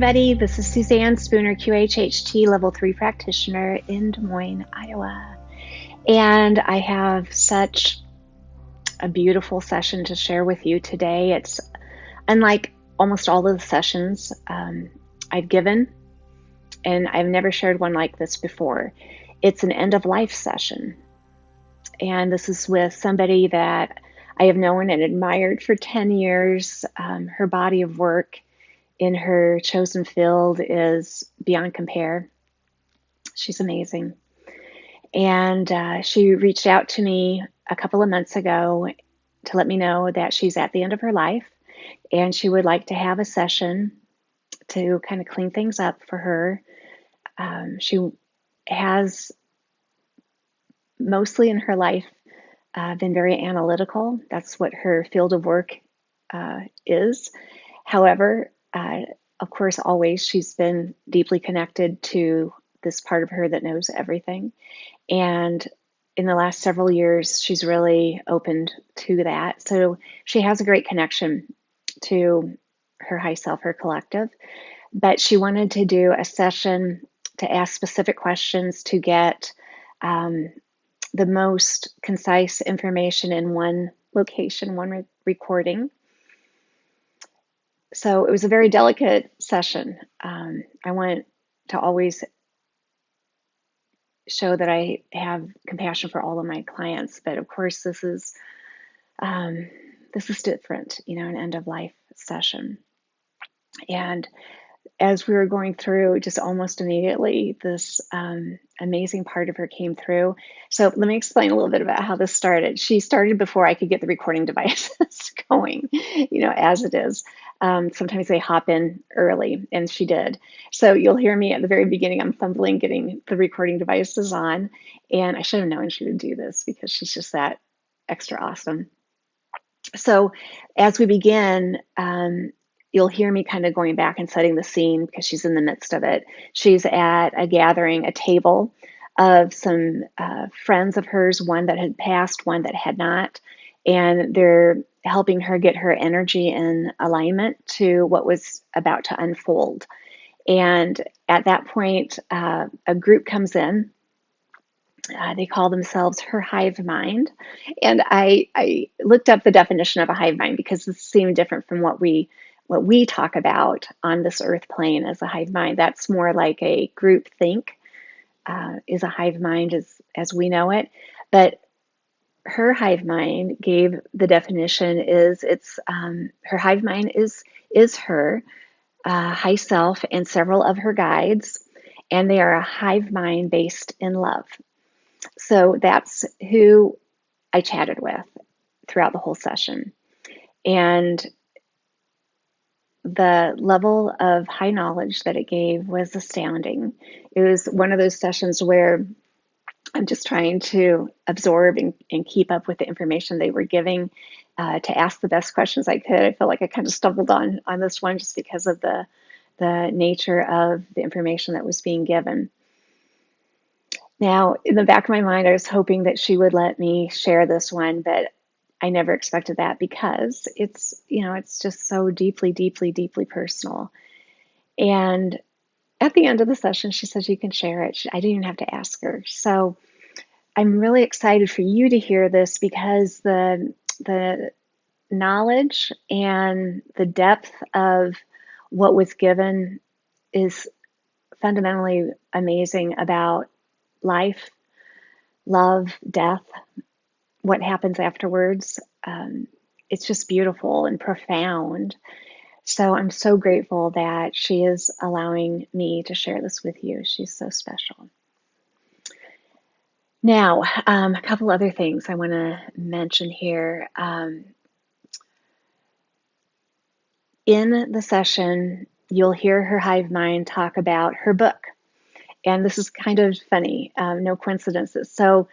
everybody. This is Suzanne Spooner, QHHT Level 3 practitioner in Des Moines, Iowa. And I have such a beautiful session to share with you today. It's unlike almost all of the sessions I've given, and I've never shared one like this before. It's an end-of-life session. And this is with somebody that I have known and admired for 10 years. Her body of work in her chosen field is beyond compare. She's amazing. And she reached out to me a couple of months ago to let me know that she's at the end of her life and she would like to have a session to kind of clean things up for her. She has mostly in her life been very analytical. That's what her field of work is. However, of course, always she's been deeply connected to this part of her that knows everything. And in the last several years, she's really opened to that. So she has a great connection to her high self, her collective. But she wanted to do a session to ask specific questions to get the most concise information in one location, one recording. So it was a very delicate session. I want to always show that I have compassion for all of my clients, but of course this is different, an end of life session. And as we were going through, just almost immediately, this amazing part of her came through. So let me explain a little bit about how this started. She started before I could get the recording devices going, as it is. Sometimes they hop in early, and she did. So you'll hear me at the very beginning, I'm fumbling getting the recording devices on. And I should have known she would do this because she's just that extra awesome. So as we begin, you'll hear me kind of going back and setting the scene because she's in the midst of it. She's at a gathering, a table of some friends of hers, one that had passed, one that had not, and they're helping her get her energy in alignment to what was about to unfold. And at that point, a group comes in. They call themselves her hive mind. And I looked up the definition of a hive mind because this seemed different from what we talk about on this earth plane as a hive mind. That's more like a group think is a hive mind as we know it. But her hive mind gave the definition is her hive mind is her high self and several of her guides, and they are a hive mind based in love. So that's who I chatted with throughout the whole session. And the level of high knowledge that it gave was astounding. It was one of those sessions where I'm just trying to absorb and keep up with the information they were giving, to ask the best questions I could. I feel like I kind of stumbled on this one just because of the nature of the information that was being given. Now, in the back of my mind, I was hoping that she would let me share this one, but I never expected that because it's just so deeply, deeply, deeply personal. And at the end of the session, she said, you can share it. I didn't even have to ask her. So I'm really excited for you to hear this because the knowledge and the depth of what was given is fundamentally amazing about life, love, death, what happens afterwards. It's just beautiful and profound. So I'm so grateful that she is allowing me to share this with you. She's so special. Now, a couple other things I want to mention here. In the session, you'll hear her hive mind talk about her book. And this is kind of funny, no coincidences. So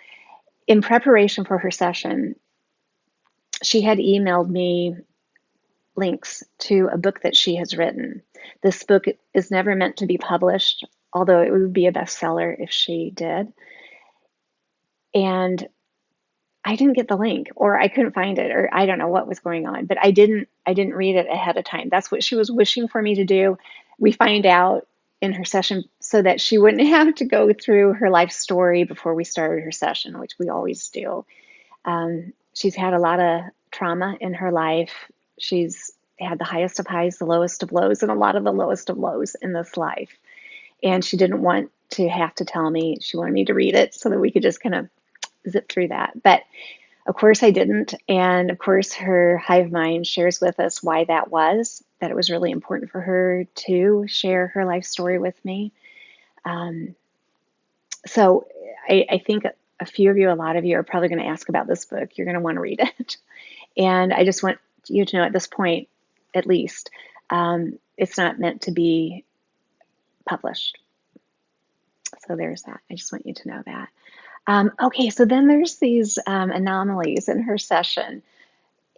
in preparation for her session, she had emailed me links to a book that she has written. This book is never meant to be published, although it would be a bestseller if she did. And I didn't get the link, or I couldn't find it, or I don't know what was going on, but I didn't read it ahead of time. That's what she was wishing for me to do. we find out in her session so that she wouldn't have to go through her life story before we started her session, which we always do. She's had a lot of trauma in her life. She's had the highest of highs, the lowest of lows, and a lot of the lowest of lows in this life. And she didn't want to have to tell me. She wanted me to read it so that we could just kind of zip through that. But of course I didn't. And of course her hive mind shares with us why that was, that it was really important for her to share her life story with me. So I think a few of you, a lot of you are probably going to ask about this book. You're going to want to read it. And I just want you to know at this point, at least, it's not meant to be published. So there's that. I just want you to know that. Okay, so then there's these anomalies in her session.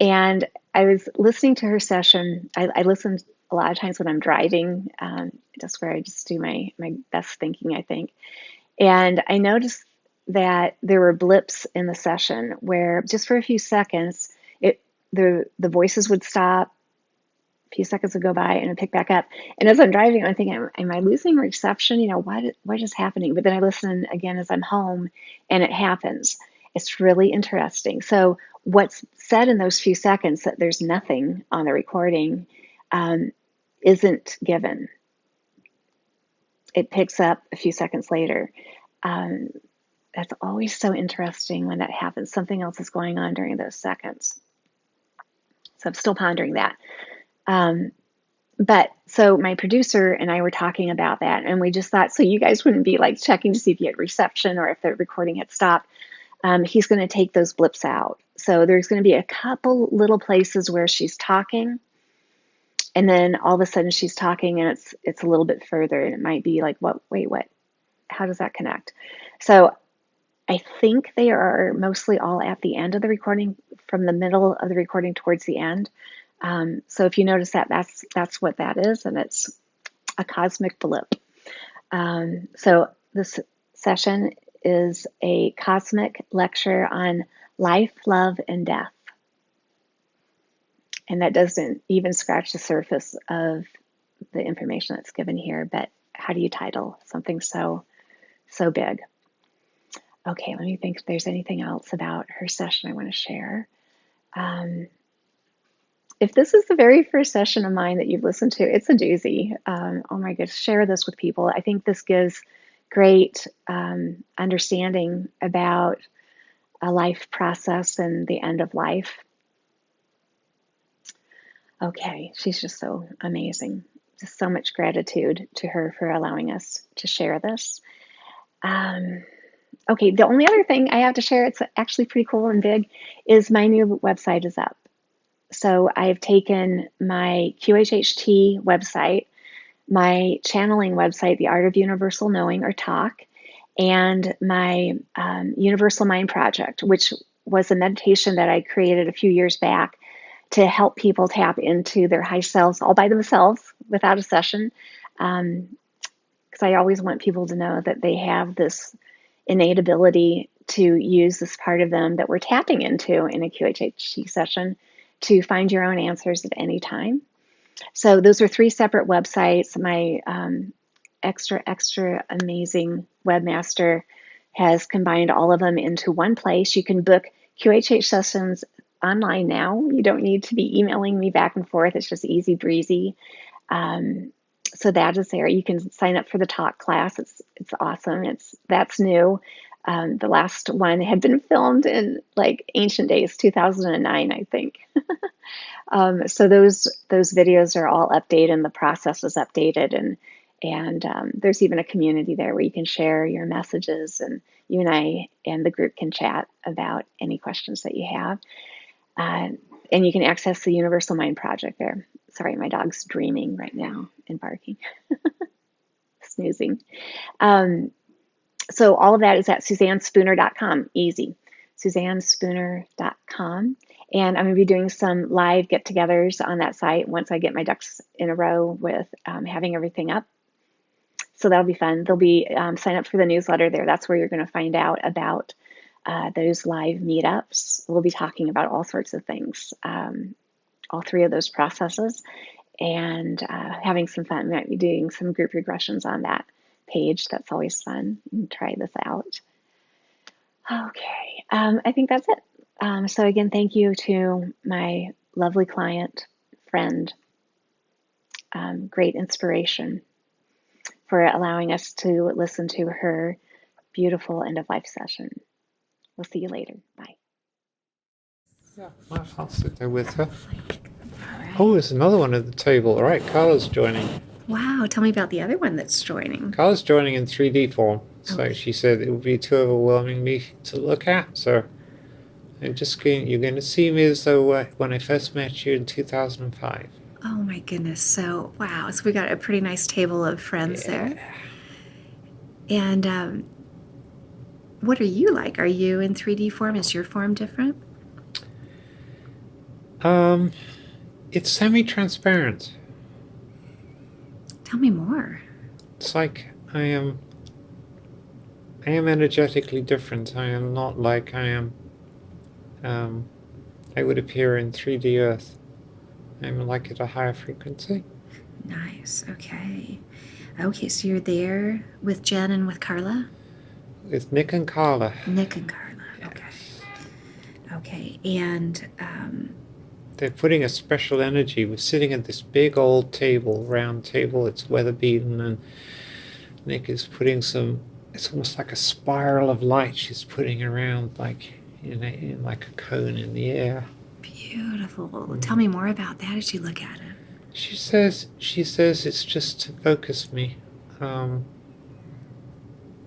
And I was listening to her session. I listened a lot of times when I'm driving, just where I just do my best thinking, I think. And I noticed that there were blips in the session where just for a few seconds, the voices would stop, a few seconds would go by, and it'd pick back up. And as I'm driving, I'm thinking, am I losing reception? You know, what is happening? But then I listen again as I'm home, and it happens. It's really interesting. So what's said in those few seconds that there's nothing on the recording isn't given. It picks up a few seconds later. That's always so interesting when that happens. Something else is going on during those seconds. So I'm still pondering that. But so my producer and I were talking about that, and we just thought, so you guys wouldn't be like checking to see if you had reception or if the recording had stopped. He's going to take those blips out. So there's going to be a couple little places where she's talking, and then all of a sudden she's talking and it's a little bit further, and it might be like, what? Wait, what? How does that connect? So I think they are mostly all at the end of the recording, from the middle of the recording towards the end. So if you notice that, that's what that is, and it's a cosmic blip. So this session is a cosmic lecture on life, love, and death. And that doesn't even scratch the surface of the information that's given here, but how do you title something so big? Okay, let me think if there's anything else about her session I want to share. If this is the very first session of mine that you've listened to, it's a doozy. Oh my goodness, share this with people. I think this gives great understanding about a life process and the end of life. Okay, she's just so amazing. Just so much gratitude to her for allowing us to share this. Okay, the only other thing I have to share, it's actually pretty cool and big, is my new website is up. So I've taken my QHHT website, my channeling website, The Art of Universal Knowing, or TAUK, and my Universal Mind Project, which was a meditation that I created a few years back to help people tap into their high selves all by themselves without a session. Because I always want people to know that they have this innate ability to use this part of them that we're tapping into in a QHHT session to find your own answers at any time. So those are 3 separate websites. My extra amazing webmaster has combined all of them into one place. You can book QHH sessions online now. You don't need to be emailing me back and forth. It's just easy breezy. So that is there. You can sign up for the TAUK class. It's awesome. That's new. The last one had been filmed in like ancient days, 2009, I think. So those videos are all updated, and the process is updated, and there's even a community there where you can share your messages, and you and I and the group can chat about any questions that you have. And you can access the Universal Mind Project there. Sorry, my dog's dreaming right now and barking, snoozing. So all of that is at SuzanneSpooner.com. Easy. SuzanneSpooner.com. And I'm going to be doing some live get-togethers on that site once I get my ducks in a row with having everything up. So that'll be fun. There'll be sign up for the newsletter there. That's where you're going to find out about those live meetups. We'll be talking about all sorts of things, all 3 of those processes. and having some fun. Might be doing some group regressions on that page. That's always fun. Try this out. Okay, I think that's it. So again, thank you to my lovely client, friend, great inspiration for allowing us to listen to her beautiful end of life session. We'll see you later. Bye. Yeah, I'll sit there with her. Oh, there's another one at the table. All right, Carla's joining. Wow, tell me about the other one that's joining. Carla's joining in 3D form. So she said it would be too overwhelming me to look at. So you're going to see me as though when I first met you in 2005. Oh my goodness. So, wow. So we got a pretty nice table of friends there. And what are you like? Are you in 3D form? Is your form different? It's semi-transparent. Tell me more. It's like I am energetically different. I am not like I would appear in 3D Earth. I'm like at a higher frequency. Nice. Okay. Okay, so you're there with Jen and with Carla? With Nick and Carla. Nick and Carla. Okay. Okay. And they're putting a special energy. We're sitting at this big old table, round table. It's weather beaten, and Nick is putting it's almost like a spiral of light she's putting around, like in like a cone in the air. Beautiful. Tell me more about that as you look at it. She says it's just to focus me.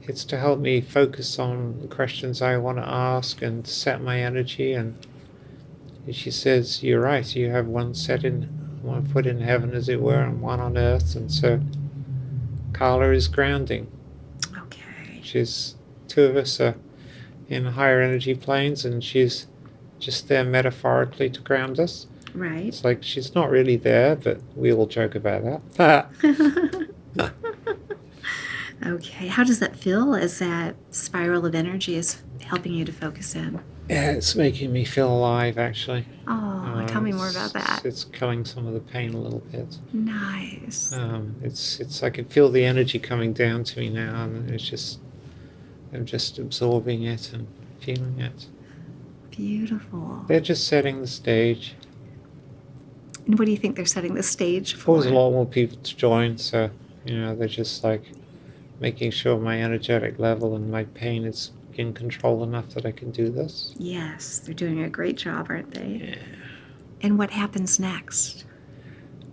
It's to help me focus on the questions I want to ask and set my energy. And she says, you're right, you have one put in heaven, as it were, and one on earth. And so Carla is grounding. Okay. Two of us are in higher energy planes, and she's just there metaphorically to ground us. Right. It's like she's not really there, but we all joke about that. Okay. How does that feel as that spiral of energy is helping you to focus in? Yeah, it's making me feel alive, actually. Oh, tell me more about that. It's killing some of the pain a little bit. Nice. It's I can feel the energy coming down to me now, and I'm just absorbing it and feeling it. Beautiful. They're just setting the stage. And what do you think they're setting the stage for? There's a lot more people to join, so they're just like making sure my energetic level and my pain is in control enough that I can do this. Yes, they're doing a great job, aren't they? Yeah. And what happens next?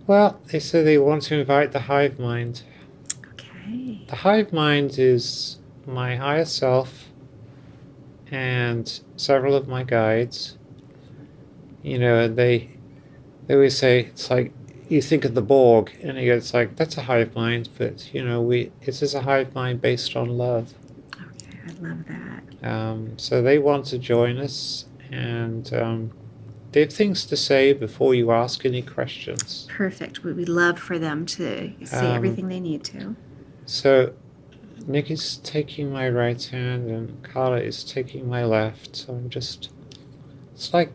Well, they say they want to invite the hive mind. Okay. The hive mind is my higher self and several of my guides. They always say, it's like, you think of the Borg, and it's like, that's a hive mind, but this is a hive mind based on love. Okay, I love that. So they want to join us, and they have things to say before you ask any questions. Perfect. We'd love for them to say everything they need to. So Nick is taking my right hand, and Carla is taking my left. So it's like,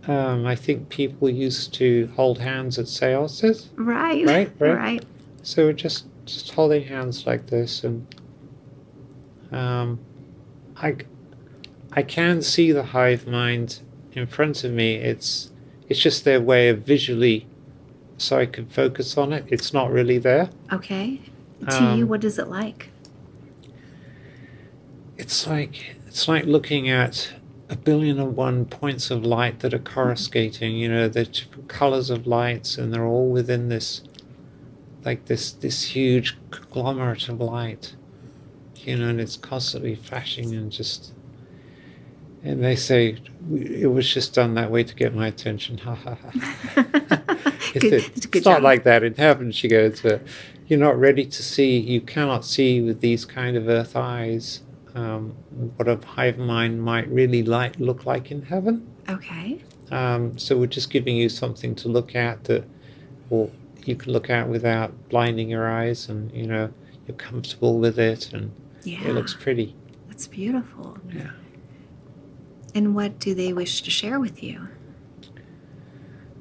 I think people used to hold hands at seances. Right. So we're just holding hands like this, and I can see the hive mind in front of me. It's just their way of visually, so I can focus on it. It's not really there. Okay. To you, what is it like? It's like looking at 1,000,001 points of light that are coruscating. The different colors of lights, and they're all within this huge conglomerate of light. And it's constantly flashing and they say, it was just done that way to get my attention. Ha ha ha. It's not like that in heaven, she goes. You're not ready to see, you cannot see with these kind of earth eyes what a hive mind might really look like in heaven. Okay. So we're just giving you something to look at that, or you can look at without blinding your eyes, and you're comfortable with it, and it looks pretty. That's beautiful. Yeah. And what do they wish to share with you?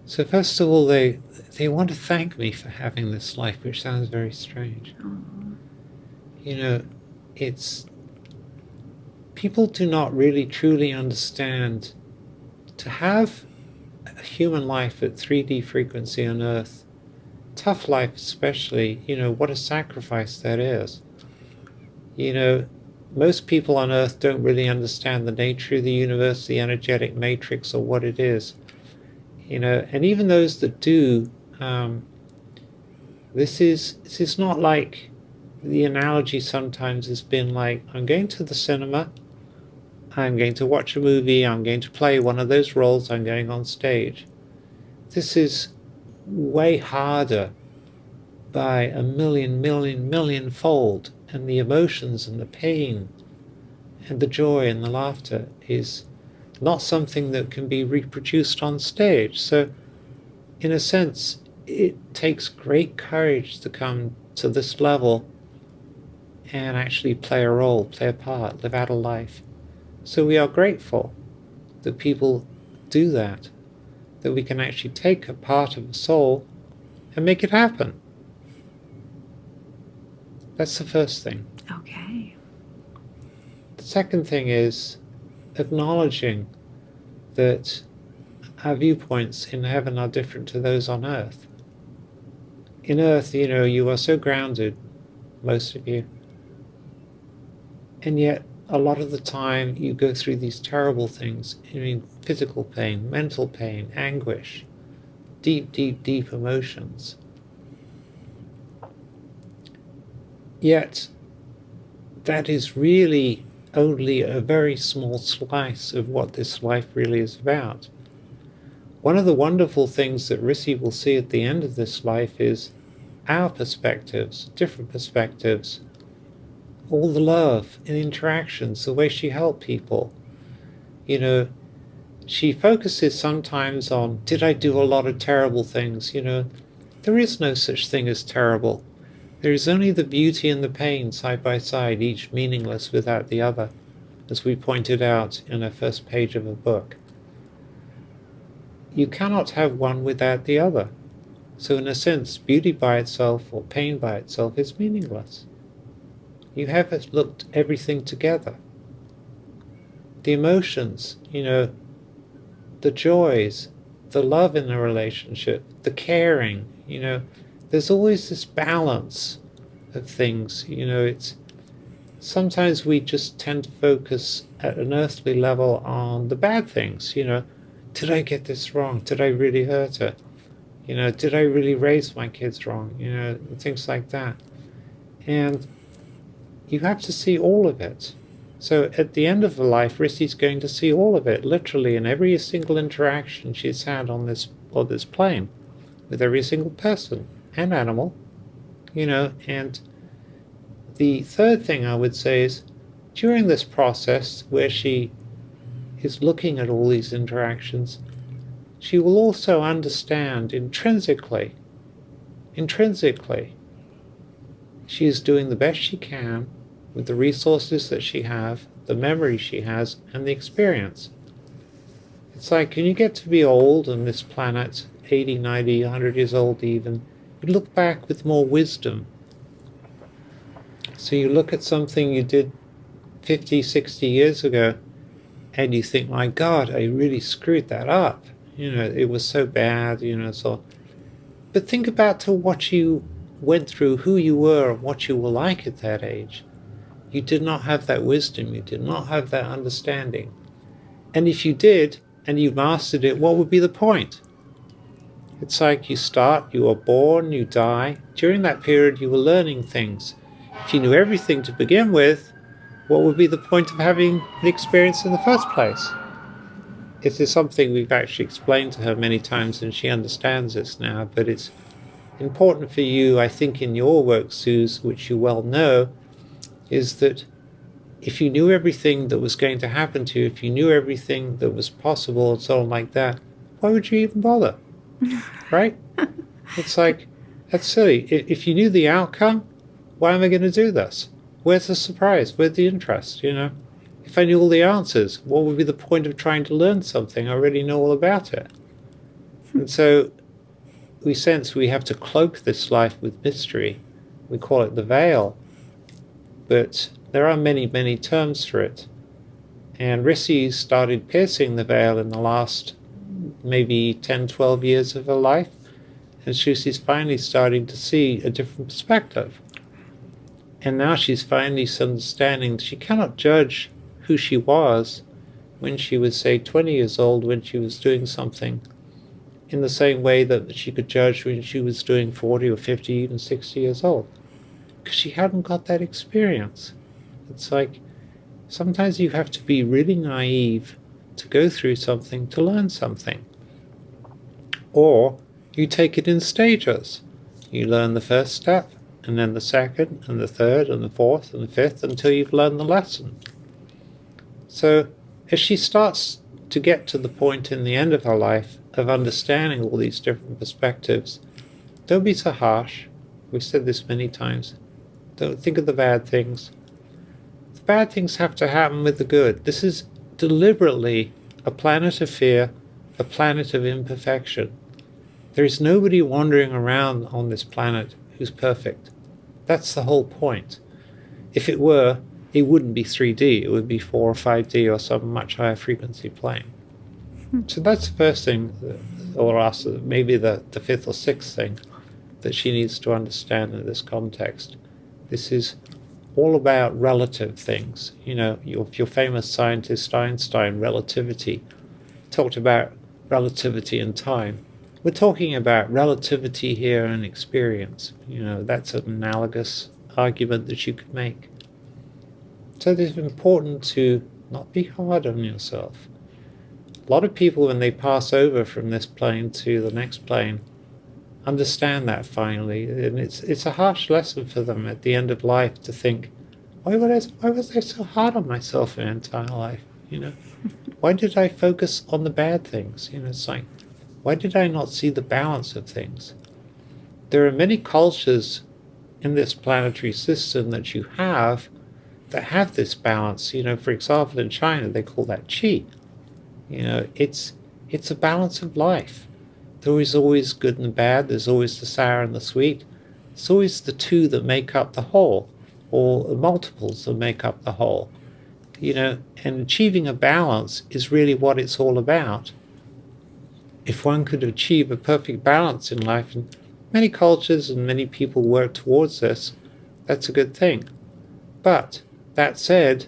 So first of all, they want to thank me for having this life, which sounds very strange. You know, it's people do not really truly understand to have a human life at 3D frequency on Earth, tough life especially, what a sacrifice that is. Most people on Earth don't really understand the nature of the universe, the energetic matrix, or what it is. And even those that do, this is not like the analogy sometimes has been like, I'm going to the cinema, I'm going to watch a movie, I'm going to play one of those roles, I'm going on stage. This is way harder by a million fold, and the emotions and the pain and the joy and the laughter is not something that can be reproduced on stage. So in a sense, it takes great courage to come to this level and actually play a role, play a part, live out a life. So we are grateful that people do that we can actually take a part of a soul and make it happen. That's the first thing. Okay. The second thing is acknowledging that our viewpoints in heaven are different to those on earth. In earth, you are so grounded, most of you, and yet a lot of the time you go through these terrible things. Physical pain, mental pain, anguish, deep emotions. Yet that is really only a very small slice of what this life really is about. One of the wonderful things that Rissy will see at the end of this life is our perspectives, different perspectives, all the love and interactions, the way she helped people. She focuses sometimes on, did I do a lot of terrible things? There is no such thing as terrible. There is only the beauty and the pain side by side, each meaningless without the other, as we pointed out in the first page of the book. You cannot have one without the other. So in a sense, beauty by itself or pain by itself is meaningless. You have looked everything together. The emotions, the joys, the love in the relationship, the caring, there's always this balance of things. It's sometimes we just tend to focus at an earthly level on the bad things. Did I get this wrong? Did I really hurt her? Did I really raise my kids wrong? Things like that. And you have to see all of it. So at the end of her life, Rissy's going to see all of it, literally, in every single interaction she's had on this plane, with every single person and animal, and the third thing I would say is, during this process where she is looking at all these interactions, she will also understand intrinsically, she is doing the best she can with the resources that she has, the memory she has, and the experience. It's like, when you get to be old on this planet, 80, 90, 100 years old even, you look back with more wisdom. So you look at something you did 50, 60 years ago, and you think, my God, I really screwed that up. It was so bad, so. But think about to what you went through, who you were, and what you were like at that age. You did not have that wisdom, you did not have that understanding. And if you did, and you mastered it, what would be the point? It's like you start, you are born, you die. During that period, you were learning things. If you knew everything to begin with, what would be the point of having the experience in the first place? It is something we've actually explained to her many times, and she understands this now, but it's important for you, I think, in your work, Suze, which you well know, is that if you knew everything that was going to happen to you, if you knew everything that was possible and so on like that, why would you even bother? Right? It's like, that's silly. If you knew the outcome, why am I going to do this? Where's the surprise? Where's the interest? If I knew all the answers, what would be the point of trying to learn something? I already know all about it. And so we sense we have to cloak this life with mystery. We call it the veil. But there are many, many terms for it. And Rissy started piercing the veil in the last maybe 10, 12 years of her life. And she's finally starting to see a different perspective. And now she's finally understanding she cannot judge who she was when she was, say, 20 years old, when she was doing something, in the same way that she could judge when she was doing 40 or 50, even 60 years old. Because she hadn't got that experience. It's like sometimes you have to be really naive to go through something, to learn something. Or you take it in stages. You learn the first step, and then the second, and the third, and the fourth, and the fifth, until you've learned the lesson. So as she starts to get to the point in the end of her life of understanding all these different perspectives, don't be so harsh. We've said this many times. Don't think of the bad things. The bad things have to happen with the good. This is deliberately a planet of fear, a planet of imperfection. There is nobody wandering around on this planet who's perfect. That's the whole point. If it were, it wouldn't be 3D. It would be 4 or 5D or some much higher frequency plane. So that's the first thing, or maybe the fifth or sixth thing that she needs to understand in this context. This is all about relative things. You know, your famous scientist Einstein, relativity, talked about relativity in time. We're talking about relativity here and experience. You know, that's an analogous argument that you could make. So it's important to not be hard on yourself. A lot of people, when they pass over from this plane to the next plane, understand that finally, and it's a harsh lesson for them at the end of life to think, why was I so hard on myself my entire life? You know, why did I focus on the bad things? You know, it's like, why did I not see the balance of things? There are many cultures in this planetary system that you have that have this balance. You know, for example, in China, they call that qi. You know, it's a balance of life. There is always good and bad. There's always the sour and the sweet. It's always the two that make up the whole, or the multiples that make up the whole. You know, and achieving a balance is really what it's all about. If one could achieve a perfect balance in life, and many cultures and many people work towards this, that's a good thing. But that said,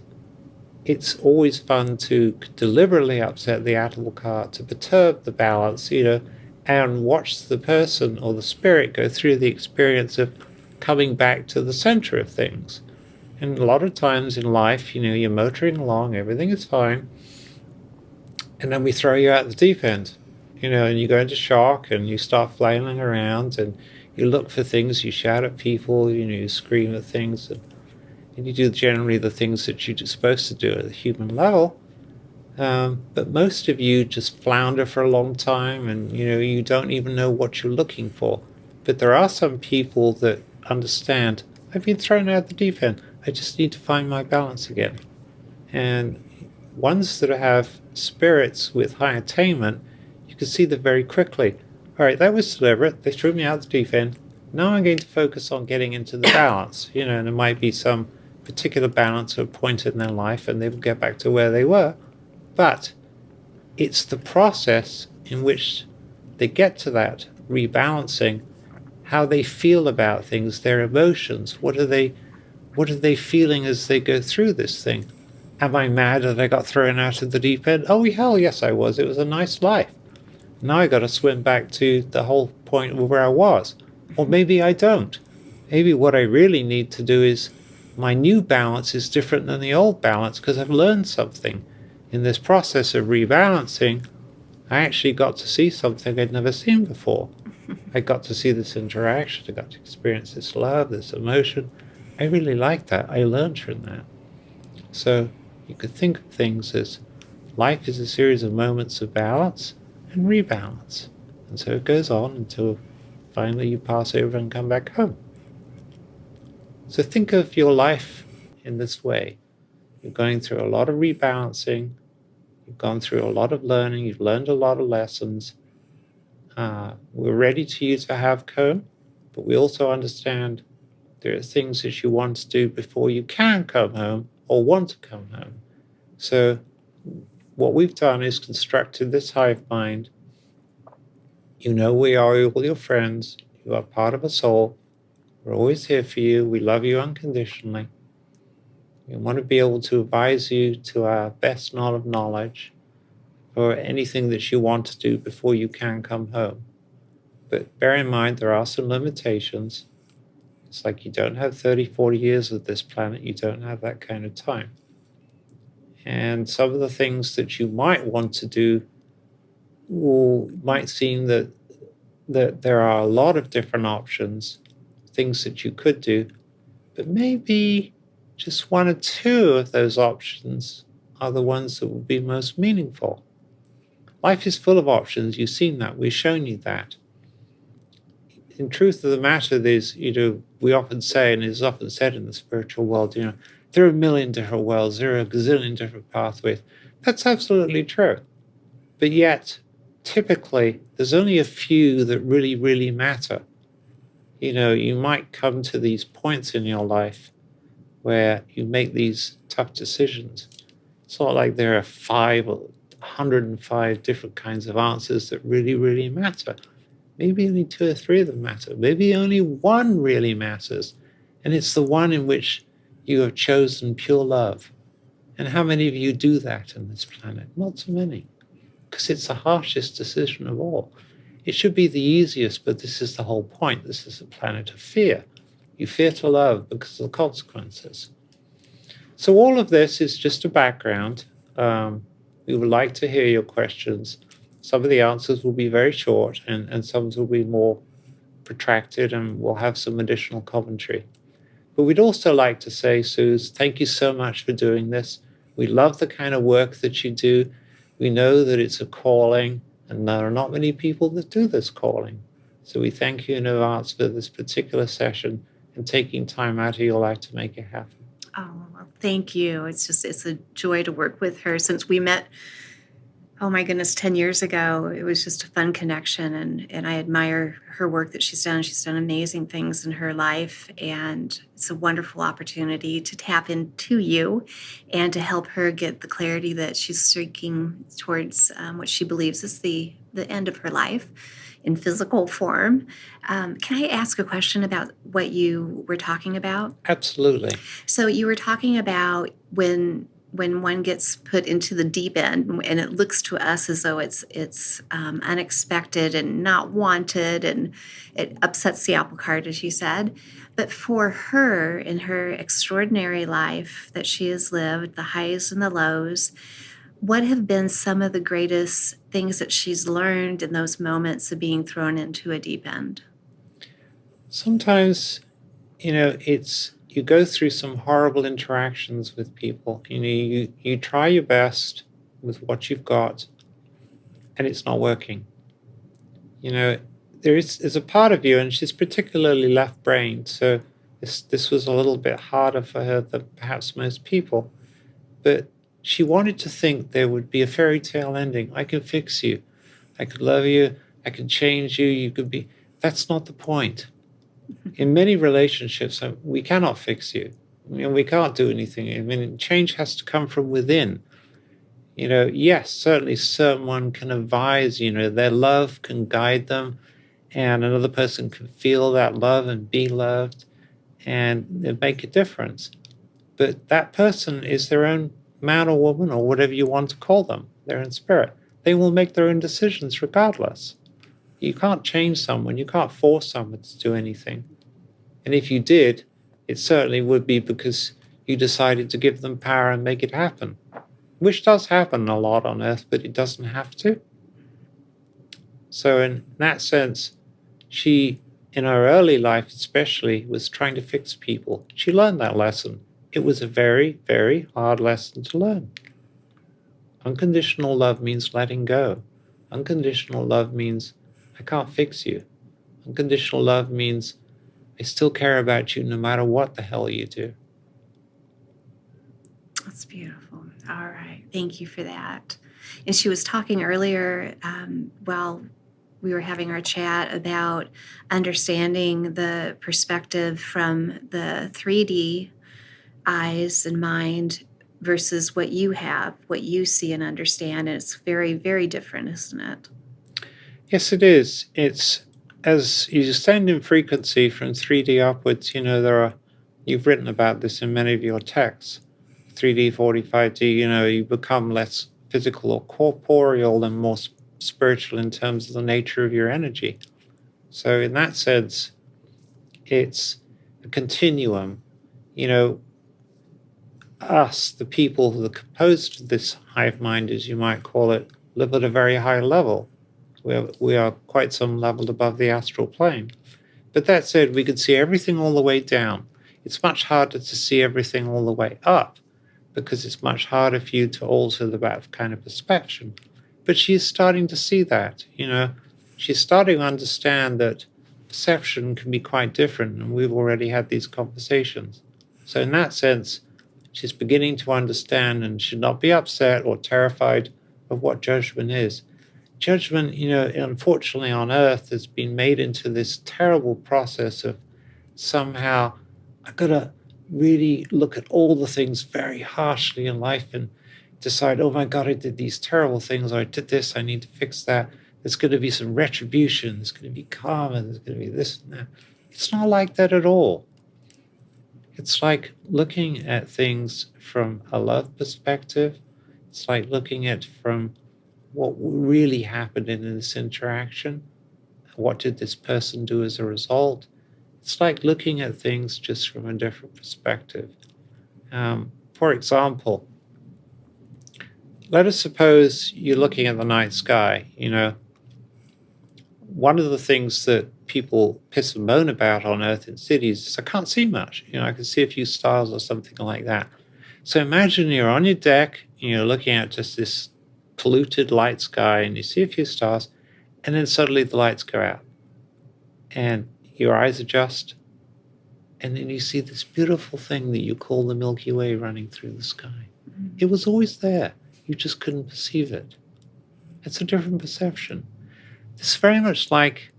it's always fun to deliberately upset the apple cart, to perturb the balance, you know, and watch the person or the spirit go through the experience of coming back to the center of things. And a lot of times in life, you know, you're motoring along, everything is fine, and then we throw you out the deep end, you know, and you go into shock and you start flailing around and you look for things, you shout at people, you know, you scream at things, and you do generally the things that you're supposed to do at the human level. But most of you just flounder for a long time, and you know, you don't even know what you're looking for. But there are some people that understand, I've been thrown out the deep end, I just need to find my balance again. And ones that have spirits with high attainment, you can see them very quickly. All right, that was deliberate, they threw me out the deep end, now I'm going to focus on getting into the balance. You know, and there might be some particular balance at a point in their life and they will get back to where they were. But it's the process in which they get to that rebalancing, how they feel about things, their emotions. What are they feeling as they go through this thing? Am I mad that I got thrown out of the deep end? Oh, hell yes, I was. It was a nice life. Now I got to swim back to the whole point where I was. Or maybe I don't. Maybe what I really need to do is, my new balance is different than the old balance because I've learned something. In this process of rebalancing, I actually got to see something I'd never seen before. I got to see this interaction. I got to experience this love, this emotion. I really liked that. I learned from that. So you could think of things as life is a series of moments of balance and rebalance. And so it goes on until finally you pass over and come back home. So think of your life in this way. You're going through a lot of rebalancing. You've gone through a lot of learning. You've learned a lot of lessons. We're ready to use a have cone, but we also understand there are things that you want to do before you can come home or want to come home. So what we've done is constructed this hive mind. You know we are all your friends. You are part of us all. We're always here for you. We love you unconditionally. We want to be able to advise you to our best knowledge for anything that you want to do before you can come home. But bear in mind, there are some limitations. It's like you don't have 30, 40 years of this planet. You don't have that kind of time. And some of the things that you might want to do might seem that there are a lot of different options, things that you could do, but maybe just one or two of those options are the ones that would be most meaningful. Life is full of options. You've seen that. We've shown you that. In truth of the matter is, we often say, and it's often said in the spiritual world, there are a million different worlds, there are a gazillion different pathways. That's absolutely true. But yet, typically, there's only a few that really, really matter. You might come to these points in your life where you make these tough decisions. It's not like there are 105 different kinds of answers that really, really matter. Maybe only 2 or 3 of them matter. Maybe only one really matters. And it's the one in which you have chosen pure love. And how many of you do that on this planet? Not so many. Because it's the harshest decision of all. It should be the easiest, but this is the whole point. This is a planet of fear. You fear to love because of the consequences. So all of this is just a background. We would like to hear your questions. Some of the answers will be very short, and some will be more protracted, and we'll have some additional commentary. But we'd also like to say, Suze, thank you so much for doing this. We love the kind of work that you do. We know that it's a calling, and there are not many people that do this calling. So we thank you in advance for this particular session and taking time out of your life to make it happen. Oh, well, thank you. It's a joy to work with her. Since we met, oh my goodness, 10 years ago, it was just a fun connection. And I admire her work that she's done. She's done amazing things in her life. And it's a wonderful opportunity to tap into you and to help her get the clarity that she's seeking towards what she believes is the end of her life in physical form. Can I ask a question about what you were talking about? Absolutely. So you were talking about when one gets put into the deep end, and it looks to us as though it's unexpected and not wanted, and it upsets the apple cart, as you said. But for her, in her extraordinary life that she has lived, the highs and the lows, what have been some of the greatest things that she's learned in those moments of being thrown into a deep end? Sometimes, you go through some horrible interactions with people. You try your best with what you've got, and it's not working. There's a part of you, and she's particularly left-brained, so this was a little bit harder for her than perhaps most people. But she wanted to think there would be a fairy tale ending. I can fix you. I could love you. I can change you. You could be. That's not the point. In many relationships, we cannot fix you. We can't do anything. Change has to come from within. Yes, certainly someone can advise, their love can guide them, and another person can feel that love and be loved, and make a difference. But that person is their own man or woman, or whatever you want to call them, their own spirit. They will make their own decisions regardless. You can't change someone. You can't force someone to do anything. And if you did, it certainly would be because you decided to give them power and make it happen, which does happen a lot on Earth, but it doesn't have to. So in that sense, she, in her early life especially, was trying to fix people. She learned that lesson. It was a very, very hard lesson to learn. Unconditional love means letting go. Unconditional love means I can't fix you. Unconditional love means I still care about you no matter what the hell you do. That's beautiful. All right. Thank you for that. And she was talking earlier, we were having our chat about understanding the perspective from the 3D eyes and mind versus what you have, what you see and understand. And it's very, very different, isn't it? Yes, it is. It's as you stand in frequency from 3D upwards, you've written about this in many of your texts. 3D, 45D, you become less physical or corporeal and more spiritual in terms of the nature of your energy. So in that sense, it's a continuum. Us, the people who are composed of this hive mind, as you might call it, live at a very high level. We are quite some level above the astral plane. But that said, we can see everything all the way down. It's much harder to see everything all the way up because it's much harder for you to alter that kind of perception. But she's starting to see that, She's starting to understand that perception can be quite different, and we've already had these conversations. So in that sense, she's beginning to understand and should not be upset or terrified of what judgment is. Judgment, unfortunately on Earth has been made into this terrible process of somehow I've got to really look at all the things very harshly in life and decide, oh my God, I did these terrible things, or I did this, I need to fix that. There's going to be some retribution, there's going to be karma, there's going to be this and that. It's not like that at all. It's like looking at things from a love perspective. It's like looking at from what really happened in this interaction. What did this person do as a result? It's like looking at things just from a different perspective. For example, let us suppose you're looking at the night sky. One of the things that people piss and moan about on Earth in cities is I can't see much. I can see a few stars or something like that. So imagine you're on your deck, you're looking at just this polluted light sky, and you see a few stars, and then suddenly the lights go out, and your eyes adjust, and then you see this beautiful thing that you call the Milky Way running through the sky. Mm-hmm. It was always there. You just couldn't perceive it. It's a different perception. It's very much like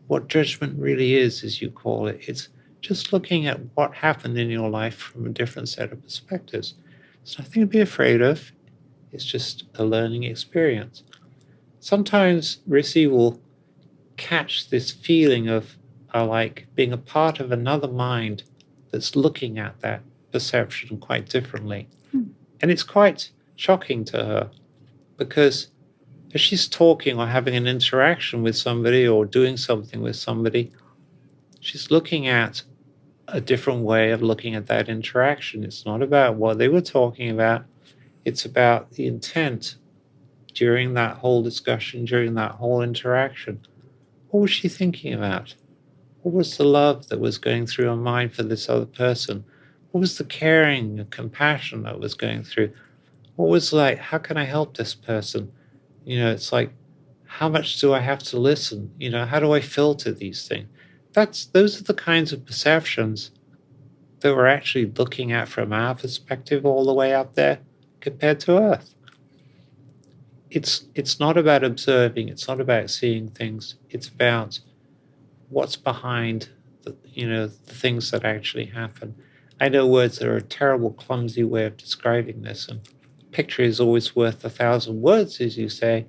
what judgment really is, as you call it. It's just looking at what happened in your life from a different set of perspectives. There's nothing to be afraid of. It's just a learning experience. Sometimes Rissy will catch this feeling of like being a part of another mind that's looking at that perception quite differently. And it's quite shocking to her because if she's talking or having an interaction with somebody or doing something with somebody, she's looking at a different way of looking at that interaction. It's not about what they were talking about. It's about the intent during that whole discussion, during that whole interaction. What was she thinking about? What was the love that was going through her mind for this other person? What was the caring and compassion that was going through? What was like, how can I help this person? It's like, how much do I have to listen? How do I filter these things? Those are the kinds of perceptions that we're actually looking at from our perspective all the way up there compared to Earth. It's not about observing. It's not about seeing things. It's about what's behind the things that actually happen. I know words are a terrible, clumsy way of describing this, and picture is always worth 1,000 words, as you say.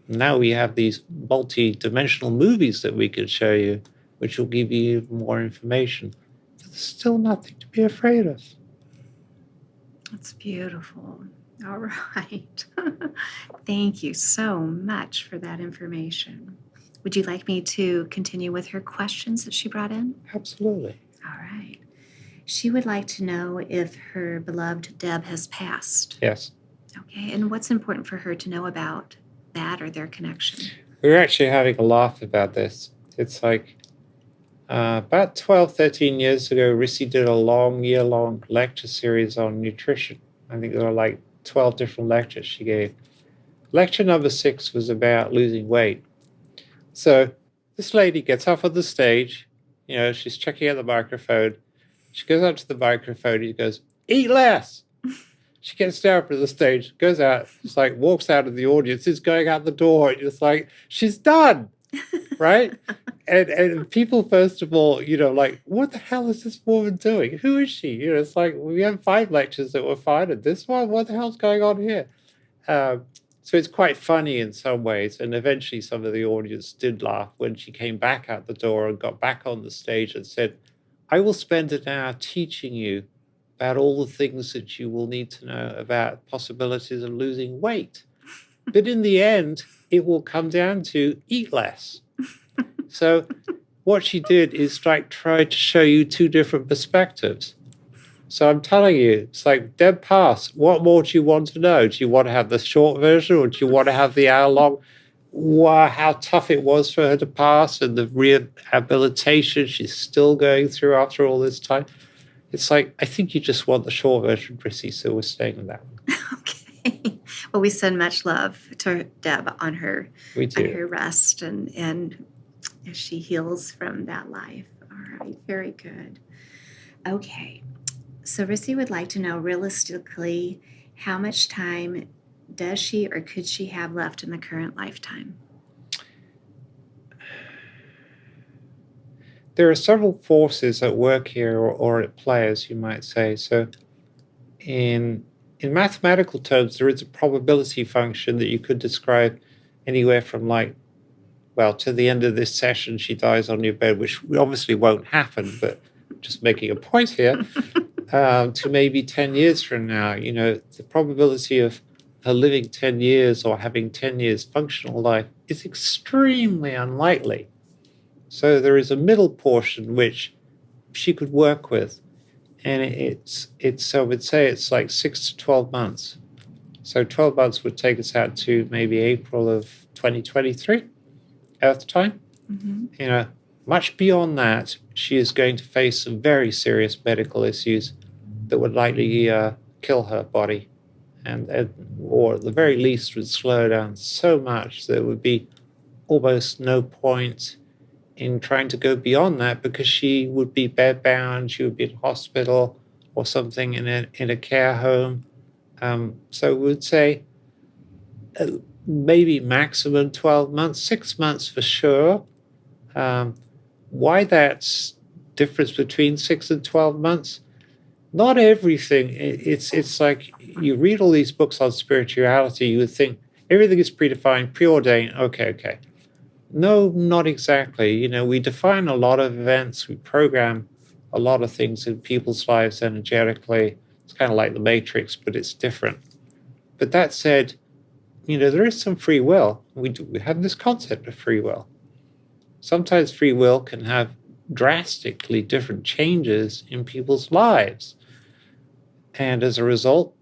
Now we have these multi-dimensional movies that we could show you, which will give you even more information. But there's still nothing to be afraid of. That's beautiful. All right. Thank you so much for that information. Would you like me to continue with her questions that she brought in? Absolutely. All right. She would like to know if her beloved Deb has passed. Yes. Okay. And what's important for her to know about that or their connection? We were actually having a laugh about this. It's like about 12, 13 years ago, Rissy did a year-long lecture series on nutrition. I think there were like 12 different lectures she gave. Lecture number 6 was about losing weight. So this lady gets off of the stage, she's checking out the microphone. She goes up to the microphone and she goes, "Eat less." She gets down from the stage, goes out, just like walks out of the audience, is going out the door, and it's like, she's done, right? And people, first of all, like, what the hell is this woman doing? Who is she? It's like, we have 5 lectures that were fine, and this one, what the hell's going on here? So it's quite funny in some ways. And eventually some of the audience did laugh when she came back out the door and got back on the stage and said, I will spend an hour teaching you about all the things that you will need to know about possibilities of losing weight. But in the end, it will come down to eat less. So what she did is like try to show you 2 different perspectives. So I'm telling you, it's like dead pass. What more do you want to know? Do you want to have the short version, or do you want to have the hour long? Wow, how tough it was for her to pass, and the rehabilitation she's still going through after all this time. It's like, I think you just want the short version, Prissy, so we're staying with that one. Okay. Well, we send much love to Deb on her rest and as she heals from that life. All right, very good. Okay. So Rissy would like to know, realistically, how much time does she or could she have left in the current lifetime? There are several forces at work here, or at play, as you might say. So in mathematical terms, there is a probability function that you could describe anywhere from to the end of this session, she dies on your bed, which obviously won't happen, but just making a point here. To maybe 10 years from now, the probability of her living 10 years or having 10 years functional life is extremely unlikely. So there is a middle portion which she could work with, and I would say it's like 6 to 12 months. So 12 months would take us out to maybe April of 2023, Earth time. Mm-hmm. Much beyond that, she is going to face some very serious medical issues that would likely kill her body, or at the very least would slow her down so much that there would be almost no point in trying to go beyond that, because she would be bedbound, she would be in hospital or something in a care home. So we would say maybe maximum 12 months, 6 months for sure. Why that difference between 6 and 12 months? Not everything. It's like you read all these books on spirituality, you would think everything is predefined, preordained. Okay. No, not exactly. We define a lot of events, we program a lot of things in people's lives energetically. It's kind of like the Matrix, but it's different. But that said, there is some free will. We have this concept of free will. Sometimes free will can have drastically different changes in people's lives. And as a result,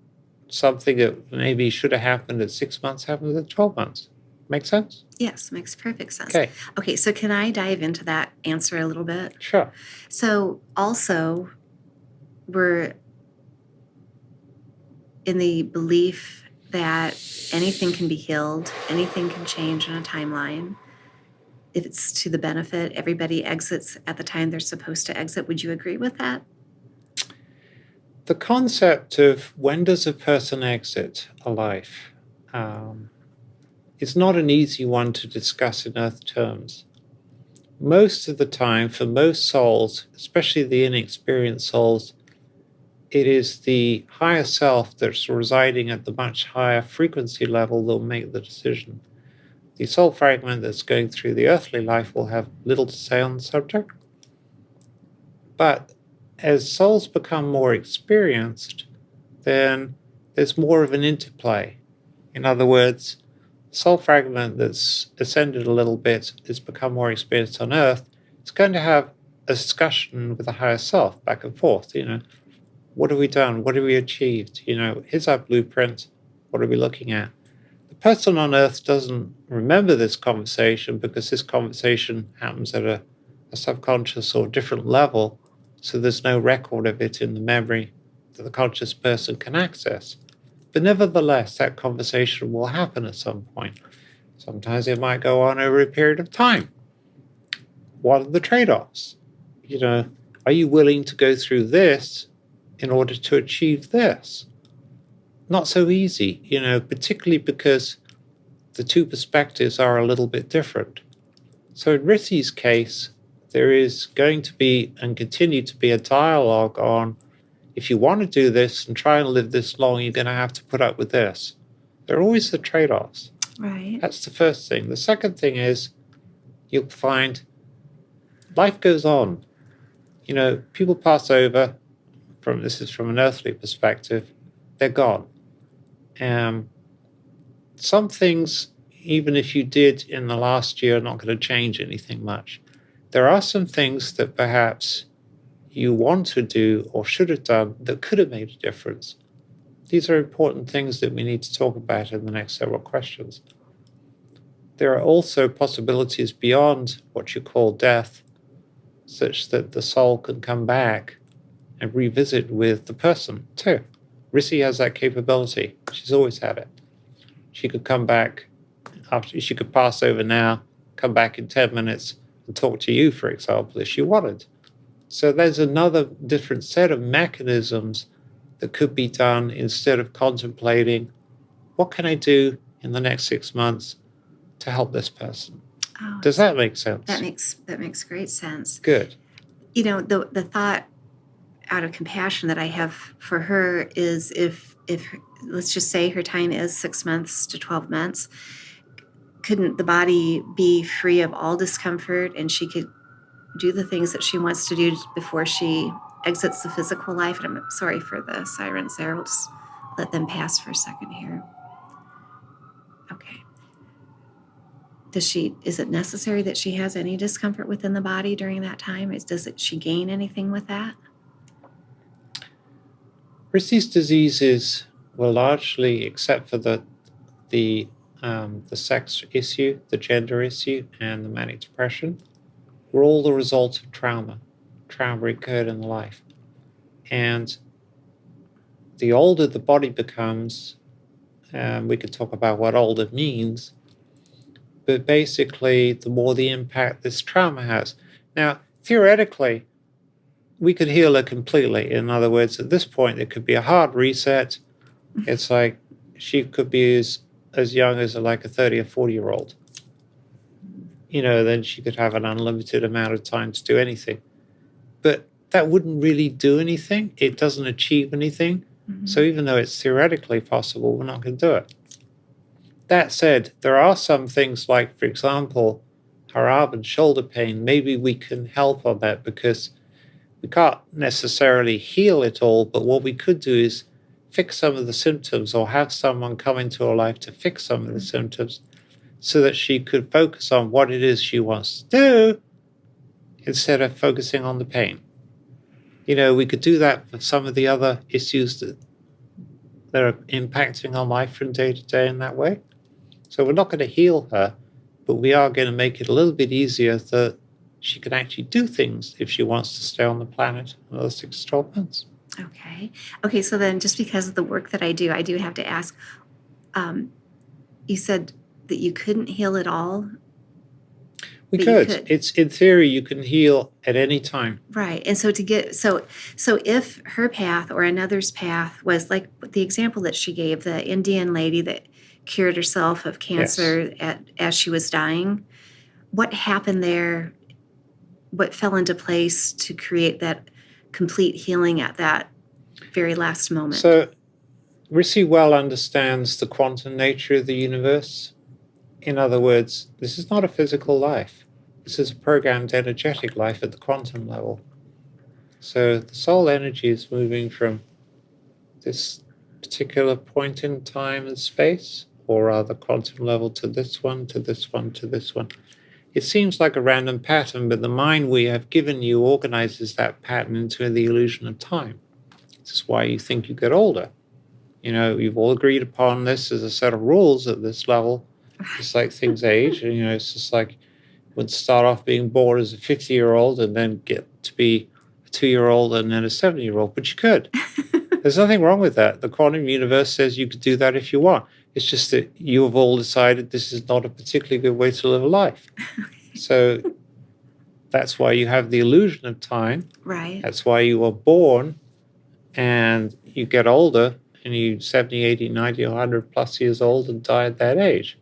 something that maybe should have happened at 6 months happens at 12 months. Make sense? Yes, makes perfect sense. Okay, so can I dive into that answer a little bit? Sure. So also, we're in the belief that anything can be healed, anything can change on a timeline. If it's to the benefit, everybody exits at the time they're supposed to exit. Would you agree with that? The concept of when does a person exit a life is not an easy one to discuss in Earth terms. Most of the time, for most souls, especially the inexperienced souls, it is the higher self that's residing at the much higher frequency level that will make the decision. The soul fragment that's going through the earthly life will have little to say on the subject. But as souls become more experienced, then there's more of an interplay. In other words, the soul fragment that's ascended a little bit, has become more experienced on Earth, it's going to have a discussion with the higher self back and forth. What have we done? What have we achieved? Here's our blueprint. What are we looking at? The person on Earth doesn't remember this conversation because this conversation happens at a subconscious or different level. So there's no record of it in the memory that the conscious person can access. But nevertheless, that conversation will happen at some point. Sometimes it might go on over a period of time. What are the trade-offs? Are you willing to go through this in order to achieve this? not so easy, particularly because the two perspectives are a little bit different. So in Rissy's case, there is going to be and continue to be a dialogue on, if you want to do this and try and live this long, you're going to have to put up with this. There are always the trade-offs. Right. That's the first thing. The second thing is you'll find life goes on. People pass over, this is from an earthly perspective, they're gone. Some things, even if you did in the last year, are not going to change anything much. There are some things that perhaps you want to do or should have done that could have made a difference. These are important things that we need to talk about in the next several questions. There are also possibilities beyond what you call death, such that the soul can come back and revisit with the person too. Rissy has that capability. She's always had it. She could come back she could pass over now, come back in 10 minutes and talk to you, for example, if she wanted. So there's another different set of mechanisms that could be done instead of contemplating, what can I do in the next 6 months to help this person? Oh, Does that make sense? That makes great sense. Good. The thought out of compassion that I have for her is if let's just say her time is 6 months to 12 months, couldn't the body be free of all discomfort and she could do the things that she wants to do before she exits the physical life? And I'm sorry for the sirens there. We'll just let them pass for a second here. Okay. Is it necessary that she has any discomfort within the body during that time? She gain anything with that? Rissy's diseases were largely, except for the sex issue, the gender issue, and the manic depression, were all the result of trauma. Trauma occurred in life. And the older the body becomes, we could talk about what older means, but basically the more the impact this trauma has. Now, theoretically, we could heal her completely. In other words, at this point, it could be a hard reset. It's like she could be as young as like a 30 or 40-year-old. Then she could have an unlimited amount of time to do anything. But that wouldn't really do anything. It doesn't achieve anything. Mm-hmm. So even though it's theoretically possible, we're not going to do it. That said, there are some things like, for example, her arm and shoulder pain. Maybe we can help on that because we can't necessarily heal it all, but what we could do is fix some of the symptoms or have someone come into her life to fix some of the symptoms so that she could focus on what it is she wants to do instead of focusing on the pain. We could do that for some of the other issues that are impacting our life from day to day in that way. So we're not going to heal her, but we are going to make it a little bit easier that she can actually do things if she wants to stay on the planet another 6 to 12 months. Okay, so then just because of the work that I do have to ask, you said that you couldn't heal it all? We could. It's in theory, you can heal at any time. Right. And so so if her path or another's path was like the example that she gave, the Indian lady that cured herself of cancer as she was dying, what happened there? What fell into place to create that complete healing at that very last moment? So Rissy well understands the quantum nature of the universe. In other words, this is not a physical life. This is a programmed energetic life at the quantum level. So the soul energy is moving from this particular point in time and space, or rather quantum level, to this one, to this one, to this one. It seems like a random pattern, but the mind we have given you organizes that pattern into the illusion of time. This is why you think you get older. You've all agreed upon this as a set of rules at this level. It's like things age. It's just like you would start off being born as a 50-year-old and then get to be a 2-year-old and then a 70-year-old. But you could. There's nothing wrong with that. The quantum universe says you could do that if you want. It's just that you have all decided this is not a particularly good way to live a life. So that's why you have the illusion of time. Right. That's why you were born and you get older and you 70, 80, 90, 100 plus years old and die at that age.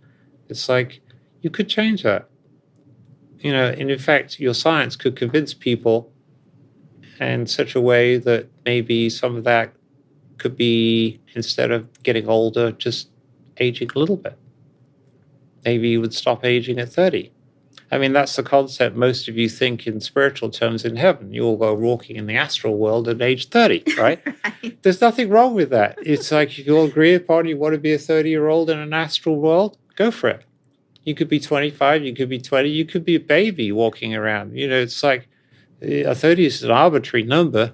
It's like, you could change that. And in fact, your science could convince people in such a way that maybe some of that could be, instead of getting older, just aging a little bit. Maybe you would stop aging at 30. I mean, that's the concept most of you think in spiritual terms in heaven. You all go walking in the astral world at age 30, right? Right. There's nothing wrong with that. It's like, if you all agree upon you want to be a 30-year-old in an astral world, go for it. You could be 25, you could be 20, you could be a baby walking around. It's like, a 30 is an arbitrary number.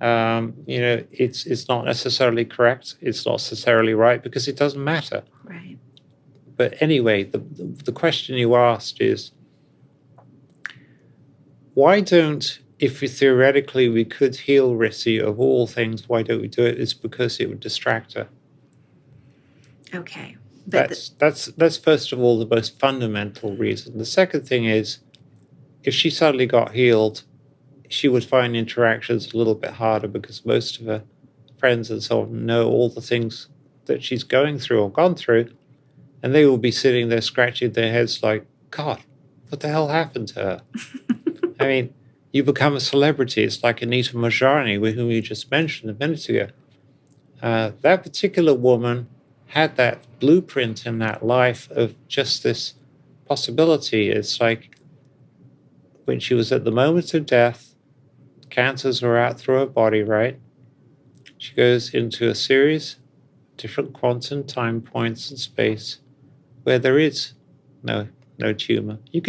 It's not necessarily correct. It's not necessarily right, because it doesn't matter. Right. But anyway, the question you asked is, why don't, if theoretically we could heal Rissy of all things, why don't we do it? It's because it would distract her. Okay. But That's first of all the most fundamental reason. The second thing is, if she suddenly got healed, she would find interactions a little bit harder, because most of her friends and so on know all the things that she's going through or gone through, and they will be sitting there scratching their heads like, God, what the hell happened to her? I mean, you become a celebrity. It's like Anita Moorjani, whom you just mentioned a minute ago. That particular woman had that blueprint in that life of just this possibility. It's like, when she was at the moment of death, cancers were out through her body, right? She goes into a series of different quantum time points in space where there is no tumor. You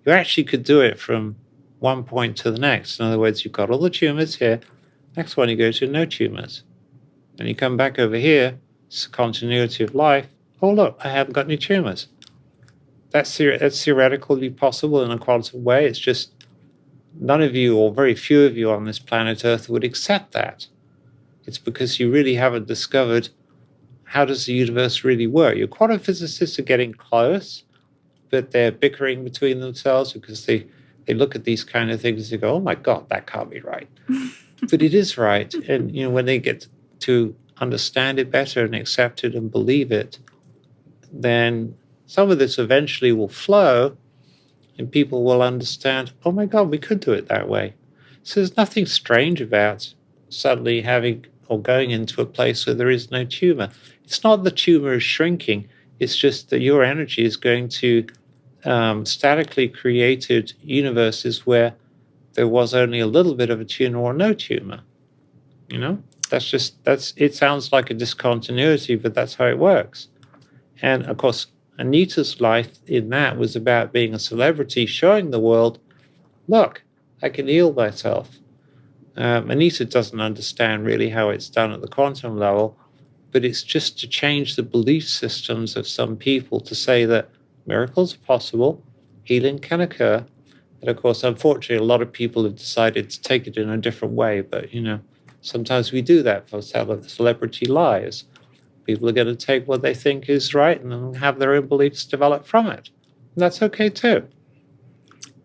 actually could do it from one point to the next. In other words, you've got all the tumors here. Next one you go to, no tumors. Then you come back over here, it's a continuity of life. Oh, look, I haven't got any tumors. That's theoretically possible in a quantum way. It's just none of you, or very few of you on this planet Earth, would accept that. It's because you really haven't discovered, how does the universe really work? Your quantum physicists are getting close, but they're bickering between themselves, because they look at these kind of things and they go, oh my God, that can't be right. But it is right. And when they get to understand it better and accept it and believe it, then some of this eventually will flow, and people will understand, oh my God, we could do it that way. So there's nothing strange about suddenly having or going into a place where there is no tumor. It's not the tumor is shrinking. It's just that your energy is going to statically created universes where there was only a little bit of a tumor or no tumor. It sounds like a discontinuity, but that's how it works. And of course, Anita's life in that was about being a celebrity, showing the world, look, I can heal myself. Anita doesn't understand really how it's done at the quantum level, but it's just to change the belief systems of some people to say that miracles are possible, healing can occur. And of course, unfortunately, a lot of people have decided to take it in a different way. But, sometimes we do that for celebrity lives. People are going to take what they think is right and then have their own beliefs develop from it. And that's okay too.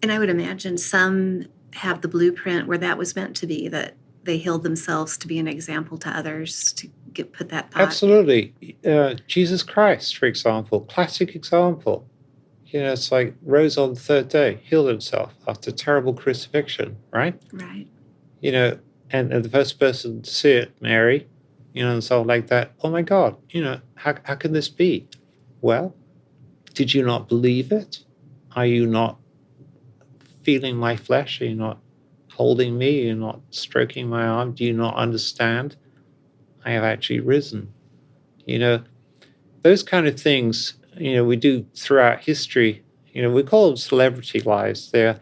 And I would imagine some have the blueprint where that was meant to be, that they healed themselves to be an example to others, to put that thought. Absolutely. Jesus Christ, for example, classic example. It's like rose on the third day, healed himself after terrible crucifixion, right? Right. And the first person to see it, Mary, and so like that. Oh my God, how can this be? Well, did you not believe it? Are you not feeling my flesh? Are you not holding me? Are you not stroking my arm? Do you not understand? I have actually risen. Those kind of things, we do throughout history. We call them celebrity lives. They're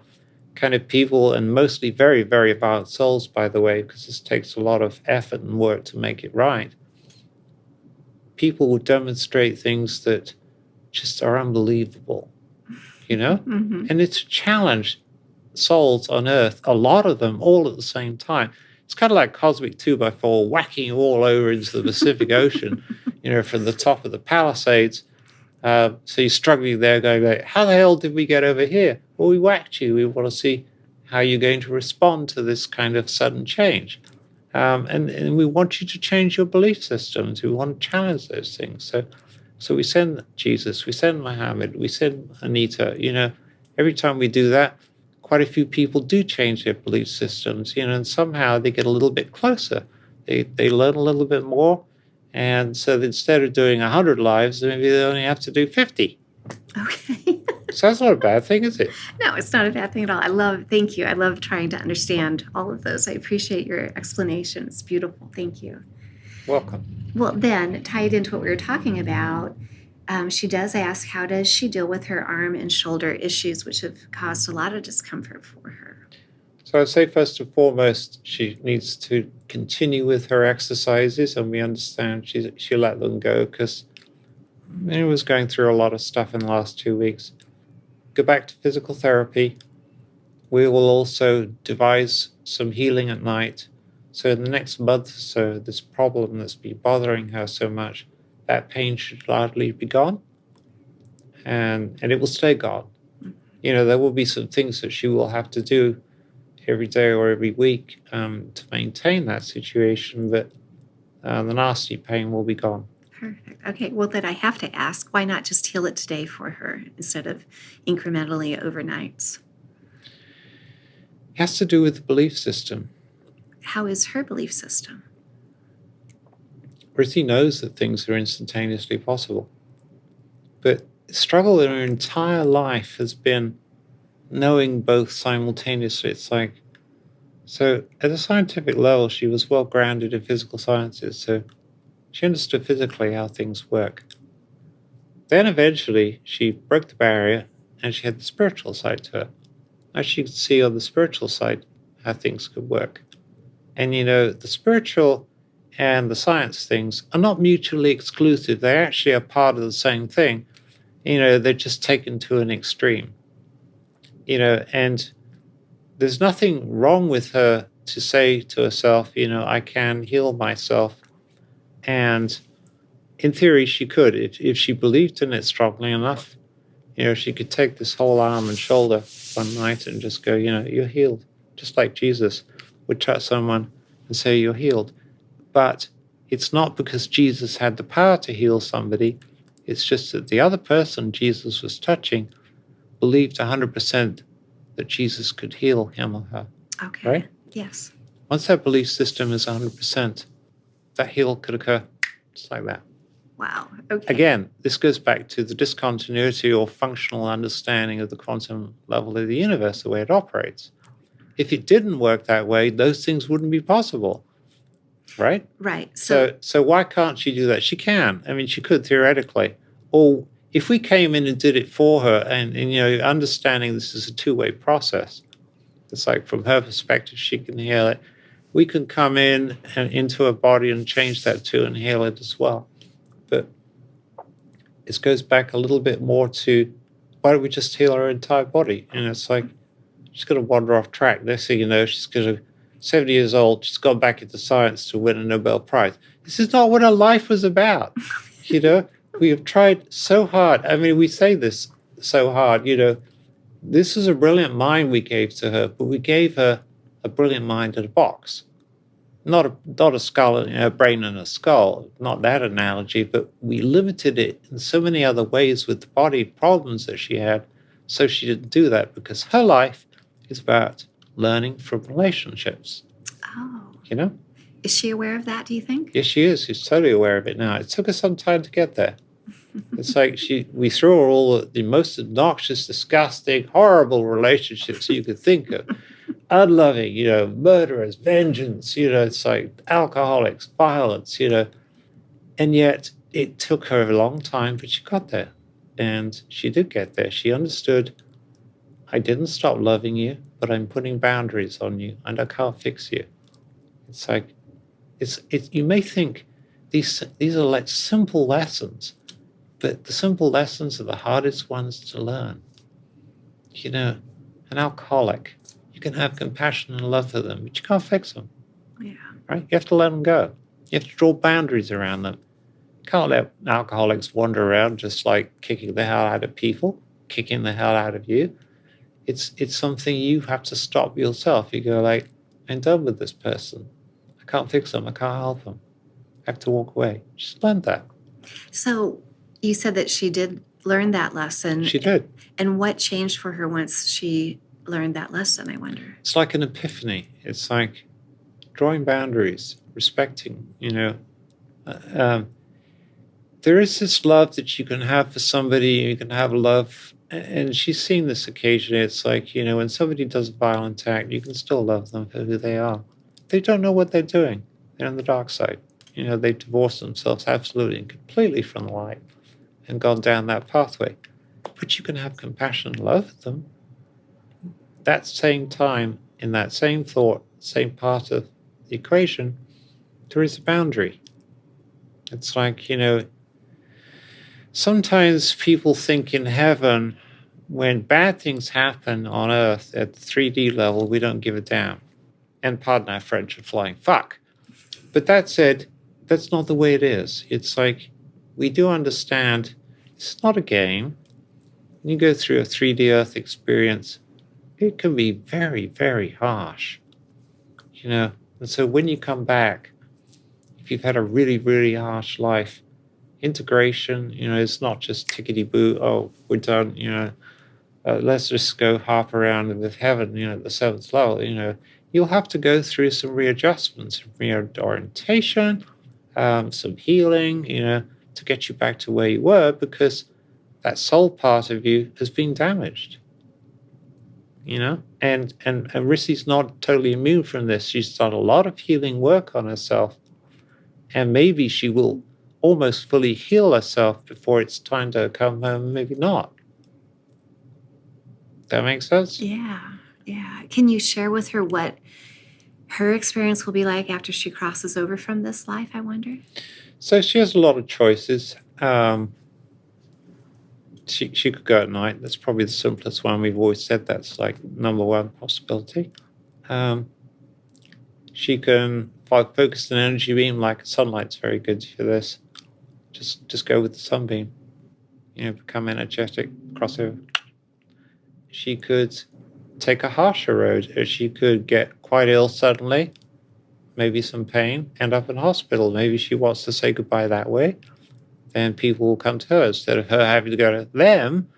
kind of people, and mostly very, very advanced souls, by the way, because this takes a lot of effort and work to make it right. People will demonstrate things that just are unbelievable, Mm-hmm. And it's a challenge souls on Earth, a lot of them all at the same time. It's kind of like cosmic 2x4 whacking you all over into the Pacific Ocean, from the top of the Palisades. So you're struggling there going, like, how the hell did we get over here? Well, we whacked you. We want to see how you're going to respond to this kind of sudden change. And we want you to change your belief systems. We want to challenge those things. So we send Jesus, we send Muhammad, we send Anita. Every time we do that, quite a few people do change their belief systems. And somehow they get a little bit closer. They learn a little bit more, and so that instead of doing 100 lives, maybe they only have to do 50. Okay. So that's not a bad thing, is it? No, it's not a bad thing at all. Thank you. I love trying to understand all of those. I appreciate your explanation. It's beautiful. Thank you. Welcome. Well, then, tied into what we were talking about, she does ask, how does she deal with her arm and shoulder issues, which have caused a lot of discomfort for her? So I'd say first and foremost, she needs to continue with her exercises, and we understand she let them go because she was going through a lot of stuff in the last 2 weeks. Go back to physical therapy. We will also devise some healing at night. So in the next month or so, this problem that's been bothering her so much, that pain should largely be gone, and it will stay gone. There will be some things that she will have to do every day or every week to maintain that situation, but the nasty pain will be gone. Perfect. Okay. Well, then I have to ask, why not just heal it today for her instead of incrementally overnights? It has to do with the belief system. How is her belief system? Chrissy knows that things are instantaneously possible, but the struggle in her entire life has been knowing both simultaneously. So at a scientific level, she was well grounded in physical sciences, so she understood physically how things work. Then eventually she broke the barrier and she had the spiritual side to her. Now she could see on the spiritual side how things could work. And the spiritual and the science things are not mutually exclusive. They actually are part of the same thing. They're just taken to an extreme. And there's nothing wrong with her to say to herself, I can heal myself. And in theory, she could. If she believed in it strongly enough, she could take this whole arm and shoulder one night and just go, you're healed. Just like Jesus would touch someone and say, you're healed. But it's not because Jesus had the power to heal somebody. It's just that the other person Jesus was touching believed 100% that Jesus could heal him or her. Okay. Right? Yes. Once that belief system is 100%, that heal could occur just like that. Wow. Okay. Again, this goes back to the discontinuity or functional understanding of the quantum level of the universe, the way it operates. If it didn't work that way, those things wouldn't be possible, right? Right. So why can't she do that? She can. I mean, she could theoretically. Or if we came in and did it for her, and understanding this is a two-way process, it's like from her perspective, she can heal it. We can come in and into her body and change that too and heal it as well. But it goes back a little bit more to, why don't we just heal her entire body? And it's like, she's going to wander off track. Next thing you know, she's going to, 70 years old, she's gone back into science to win a Nobel Prize. This is not what her life was about. We have tried so hard. I mean, we say this so hard, this is a brilliant mind we gave to her, but we gave her a brilliant mind in a box. Not a skull, a brain and a skull, not that analogy, but we limited it in so many other ways with the body problems that she had, so she didn't do that, because her life is about learning from relationships. Oh. Is she aware of that, do you think? Yes, she is. She's totally aware of it now. It took her some time to get there. It's like we threw her all the most obnoxious, disgusting, horrible relationships you could think of. Unloving, murderers, vengeance, it's like alcoholics, violence, And yet it took her a long time, but she got there. And she did get there. She understood, I didn't stop loving you, but I'm putting boundaries on you, and I can't fix you. It's like, you may think these are like simple lessons, but the simple lessons are the hardest ones to learn. An alcoholic, you can have compassion and love for them, but you can't fix them. Yeah. Right? You have to let them go. You have to draw boundaries around them. You can't let alcoholics wander around just like kicking the hell out of people, kicking the hell out of you. It's something you have to stop yourself. You go like, I'm done with this person. I can't fix them. I can't help them. I have to walk away. She's learned that. So you said that she did learn that lesson. She did. And what changed for her once she learned that lesson, I wonder? It's like an epiphany. It's like drawing boundaries, respecting, there is this love that you can have for somebody. You can have love, and she's seen this occasionally. It's like, when somebody does a violent act, you can still love them for who they are. They don't know what they're doing. They're on the dark side. They've divorced themselves absolutely and completely from the light and gone down that pathway. But you can have compassion and love for them. That same time, in that same thought, same part of the equation, there is a boundary. It's like, sometimes people think in heaven, when bad things happen on earth at the 3D level, we don't give a damn. And pardon our French for flying fuck. But that said, that's not the way it is. It's like, we do understand it's not a game. When you go through a 3D earth experience, it can be very, very harsh. And so when you come back, if you've had a really, really harsh life, integration, it's not just tickety-boo, oh, we're done, let's just go hop around with heaven, at the 7th level, you'll have to go through some readjustments, reorientation, some healing, to get you back to where you were, because that soul part of you has been damaged. And Rissy's not totally immune from this. She's done a lot of healing work on herself, and maybe she will almost fully heal herself before it's time to come home, maybe not. That makes sense? Yeah. Can you share with her what her experience will be like after she crosses over from this life, I wonder? So she has a lot of choices. She could go at night. That's probably the simplest one. We've always said that's like number one possibility. She can focus an energy beam, like sunlight's very good for this. Just go with the sunbeam. Become energetic, crossover. She could take a harsher road, or she could get quite ill suddenly, maybe some pain, end up in hospital. Maybe she wants to say goodbye that way. Then people will come to her instead of her having to go to them.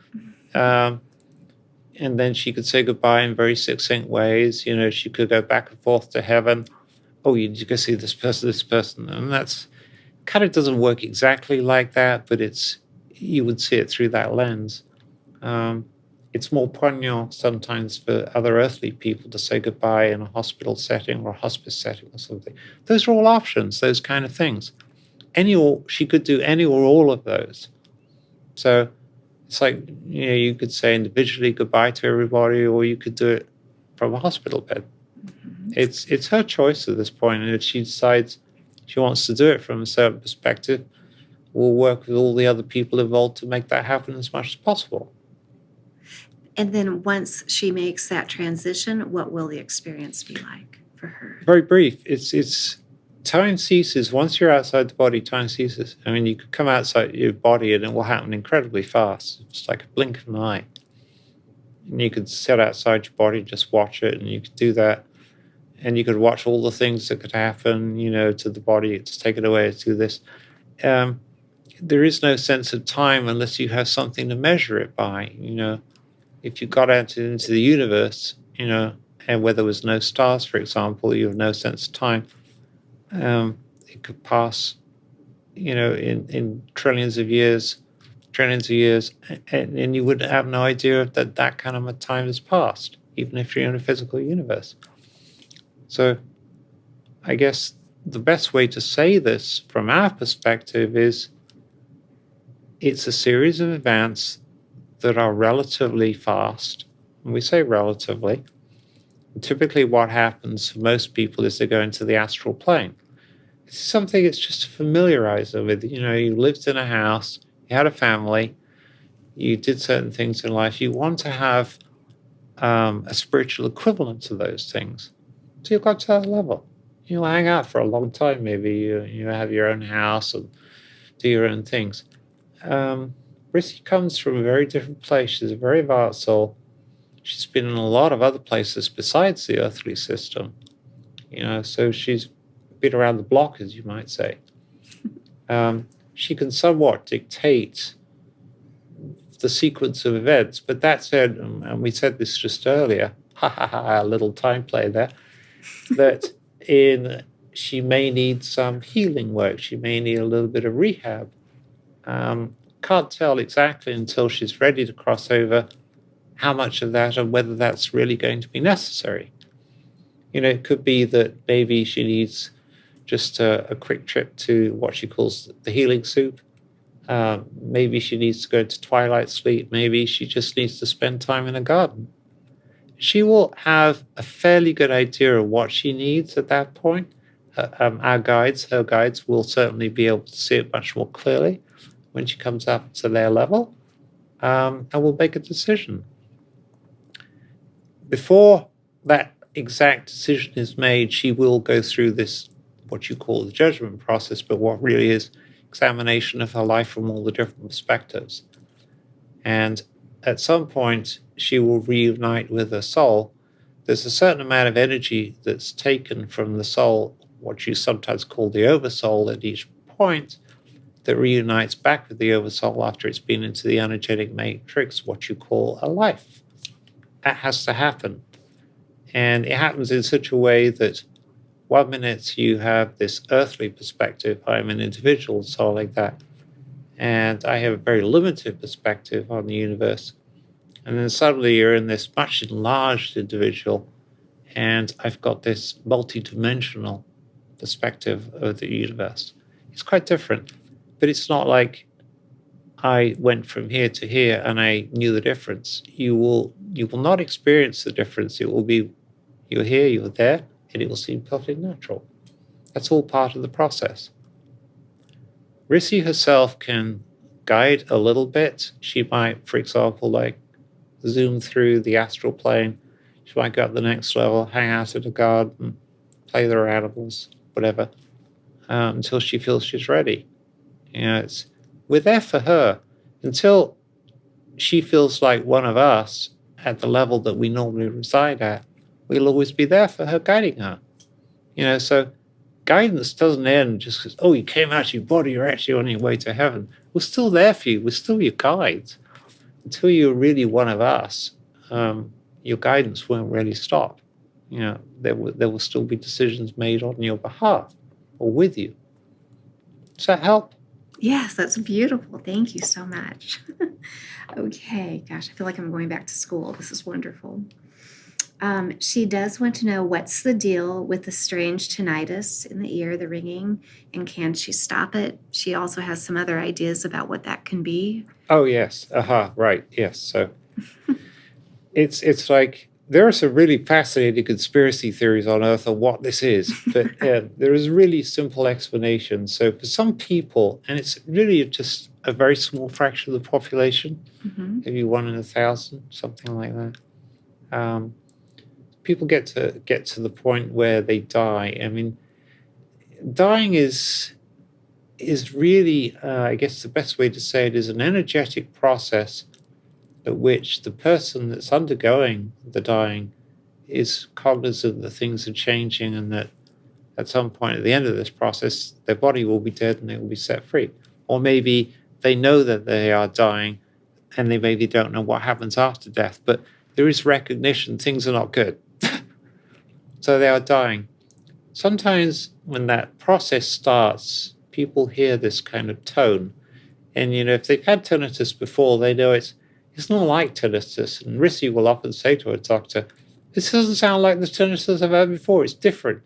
And then she could say goodbye in very succinct ways. She could go back and forth to heaven. Oh, you need to go see this person. And that's kind of doesn't work exactly like that, but you would see it through that lens. It's more poignant sometimes for other earthly people to say goodbye in a hospital setting or a hospice setting or something. Those are all options, those kind of things. She could do any or all of those. So it's like, you could say individually goodbye to everybody, or you could do it from a hospital bed. Mm-hmm. It's her choice at this point, and if she decides she wants to do it from a certain perspective, we'll work with all the other people involved to make that happen as much as possible. And then once she makes that transition, what will the experience be like for her? Very brief. It's time ceases. Once you're outside the body, time ceases. I mean, you could come outside your body and it will happen incredibly fast. It's like a blink of an eye. And you could sit outside your body, just watch it, and you could do that. And you could watch all the things that could happen, to the body. It's taken away, it's do this. There is no sense of time unless you have something to measure it by, If you got out into the universe, and where there was no stars, for example, you have no sense of time. It could pass, in trillions of years, and you would have no idea that kind of a time has passed, even if you're in a physical universe. So I guess the best way to say this from our perspective is it's a series of events that are relatively fast. And we say relatively. And typically what happens for most people is they go into the astral plane. It's something it's just to familiarize them with. You lived in a house, you had a family, you did certain things in life. You want to have a spiritual equivalent to those things. So you got to that level. You'll hang out for a long time, maybe. You have your own house and do your own things. Rissy comes from a very different place. She's a very advanced soul. She's been in a lot of other places besides the earthly system. So she's been around the block, as you might say. She can somewhat dictate the sequence of events, but that said, and we said this just earlier, a little time play there, that she may need some healing work. She may need a little bit of rehab. Can't tell exactly until she's ready to cross over how much of that and whether that's really going to be necessary. It could be that maybe she needs just a quick trip to what she calls the healing soup. Maybe she needs to go to twilight sleep. Maybe she just needs to spend time in a garden. She will have a fairly good idea of what she needs at that point. Her guides will certainly be able to see it much more clearly when she comes up to their level, and will make a decision. Before that exact decision is made, she will go through this, what you call the judgment process, but what really is examination of her life from all the different perspectives. And at some point, she will reunite with her soul. There's a certain amount of energy that's taken from the soul, what you sometimes call the oversoul, at each point, that reunites back with the oversoul after it's been into the energetic matrix, what you call a life. That has to happen. And it happens in such a way that 1 minute you have this earthly perspective, I'm an individual and so on like that, and I have a very limited perspective on the universe. And then suddenly you're in this much enlarged individual, and I've got this multi-dimensional perspective of the universe. It's quite different, but it's not like I went from here to here and I knew the difference. You will not experience the difference. It will be, you're here, you're there, and it will seem perfectly natural. That's all part of the process. Rissy herself can guide a little bit. She might, for example, like zoom through the astral plane. She might go up the next level, hang out in a garden, play with her animals, whatever, until she feels she's ready. We're there for her until she feels like one of us at the level that we normally reside at. We'll always be there for her, guiding her. So guidance doesn't end just because, oh, you came out of your body, you're actually on your way to heaven. We're still there for you. We're still your guides. Until you're really one of us, your guidance won't really stop. There will still be decisions made on your behalf or with you. Does that help? Yes, that's beautiful. Thank you so much. Okay, gosh, I feel like I'm going back to school. This is wonderful. She does want to know what's the deal with the strange tinnitus in the ear, the ringing, and can she stop it? She also has some other ideas about what that can be. Oh, yes. Right. Yes. So it's like there are some really fascinating conspiracy theories on Earth on what this is, but there is really simple explanation. So for some people, and it's really just a very small fraction of the population, maybe 1 in 1,000, something like that. People get to the point where they die. I mean, dying is really, I guess the best way to say it is an energetic process at which the person that's undergoing the dying is cognizant that things are changing and that at some point at the end of this process, their body will be dead and they will be set free. Or maybe they know that they are dying and they maybe don't know what happens after death, but there is recognition things are not good. So they are dying. Sometimes when that process starts, people hear this kind of tone. And, if they've had tinnitus before, they know it's not like tinnitus. And Rissy will often say to her doctor, this doesn't sound like the tinnitus I've had before. It's different.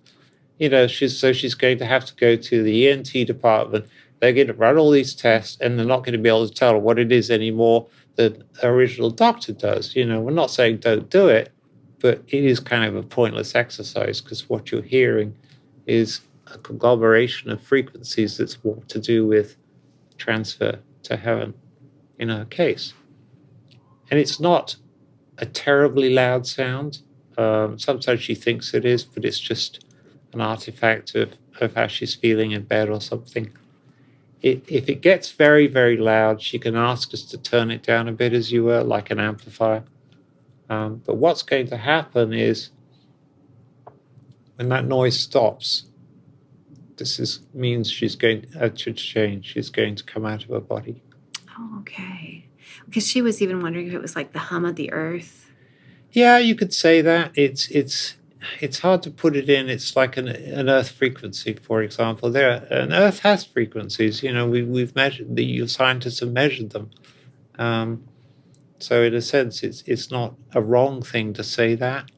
She's going to have to go to the ENT department. They're going to run all these tests, and they're not going to be able to tell her what it is anymore than the original doctor does. We're not saying don't do it, but it is kind of a pointless exercise because what you're hearing is a conglomeration of frequencies that's more to do with transfer to heaven in her case. And it's not a terribly loud sound. Sometimes she thinks it is, but it's just an artifact of how she's feeling in bed or something. If it gets very, very loud, she can ask us to turn it down a bit, as you were, like an amplifier. But what's going to happen is when that noise stops, means she's going to change. She's going to come out of her body. Oh, okay. Because she was even wondering if it was like the hum of the earth. Yeah, you could say that. It's hard to put it in. It's like an Earth frequency, for example. An Earth has frequencies. We've measured. The scientists have measured them. So in a sense, it's not a wrong thing to say that,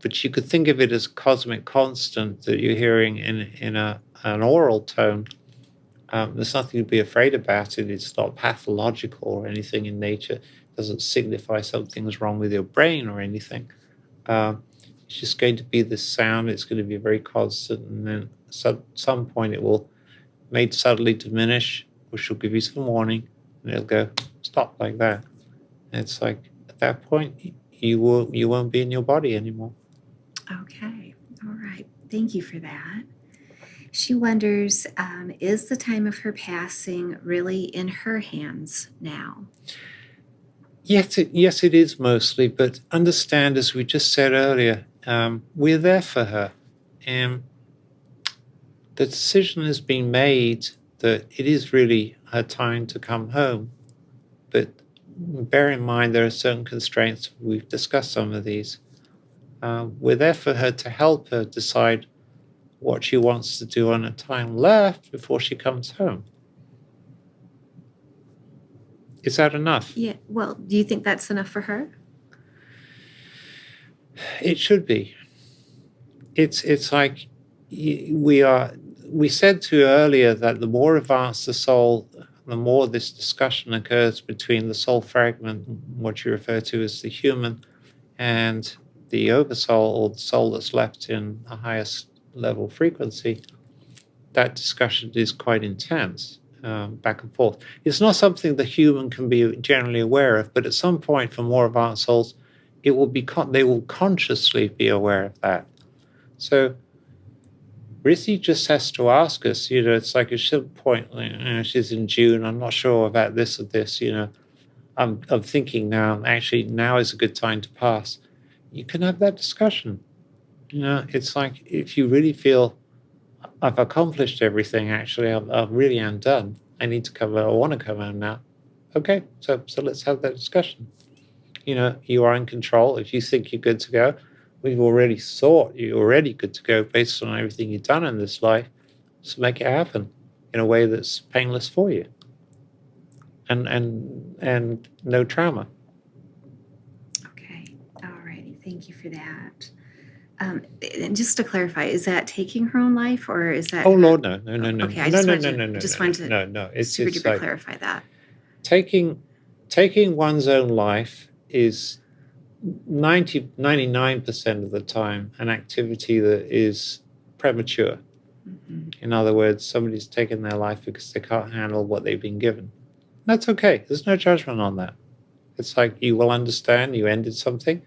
but you could think of it as a cosmic constant that you're hearing in an oral tone. There's nothing to be afraid about it. It's not pathological or anything in nature. It doesn't signify something's wrong with your brain or anything. It's just going to be this sound. It's going to be very constant, and then at some point it will may subtly diminish, which will give you some warning, and it'll go stop like that. And it's like at that point you won't be in your body anymore. Okay. All right. Thank you for that. She wonders, is the time of her passing really in her hands now? Yes, it is mostly, but understand, as we just said earlier, we're there for her. And the decision has been made that it is really her time to come home. But bear in mind, there are certain constraints. We've discussed some of these. We're there for her to help her decide what she wants to do on her time left before she comes home. Is that enough? Yeah. Well, do you think that's enough for her? It should be. It's like we said to you earlier that the more advanced the soul, the more this discussion occurs between the soul fragment, what you refer to as the human, and the oversoul, or the soul that's left in a highest level frequency. That discussion is quite intense, back and forth. It's not something the human can be generally aware of, but at some point for more advanced souls, it will be they will consciously be aware of that. So Rissy just has to ask us, it's like at some point, she's in June, I'm not sure about this or this, I'm thinking now is a good time to pass. You can have that discussion. It's like if you really feel I've accomplished everything, actually, I really am done. I need to come home. I want to come home now. Okay, so let's have that discussion. You are in control. If you think you're good to go, we've already thought you're already good to go based on everything you've done in this life. So make it happen in a way that's painless for you. And no trauma. Okay. All righty. Thank you for that. And just to clarify, is that taking her own life, or is that? Oh Lord, no. Okay, I no, just wanted to It's super duper like clarify that. taking one's own life is 99% of the time an activity that is premature. Mm-hmm. In other words, somebody's taken their life because they can't handle what they've been given. That's okay. There's no judgment on that. It's like you will understand you ended something.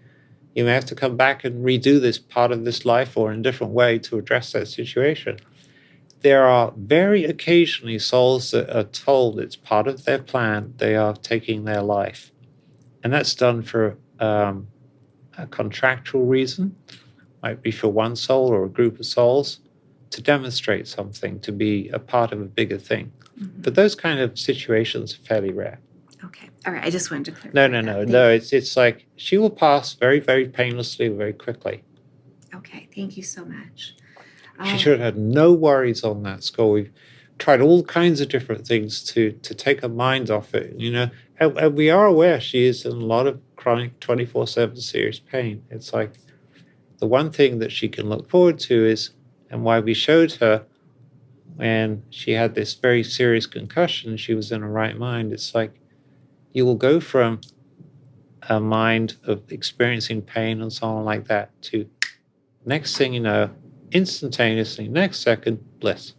You may have to come back and redo this part of this life or in a different way to address that situation. There are very occasionally souls that are told it's part of their plan, they are taking their life. And that's done for a contractual reason, might be for one soul or a group of souls, to demonstrate something, to be a part of a bigger thing. Mm-hmm. But those kind of situations are fairly rare. Okay. All right. I just wanted to clarify. No. It's like she will pass very, very painlessly, very quickly. Okay. Thank you so much. She should have had no worries on that score. We've tried all kinds of different things to take her mind off it, And we are aware she is in a lot of chronic 24/7 serious pain. It's like the one thing that she can look forward to is, and why we showed her when she had this very serious concussion, she was in her right mind. It's like you will go from a mind of experiencing pain and so on like that to next thing you know, instantaneously, next second, bliss.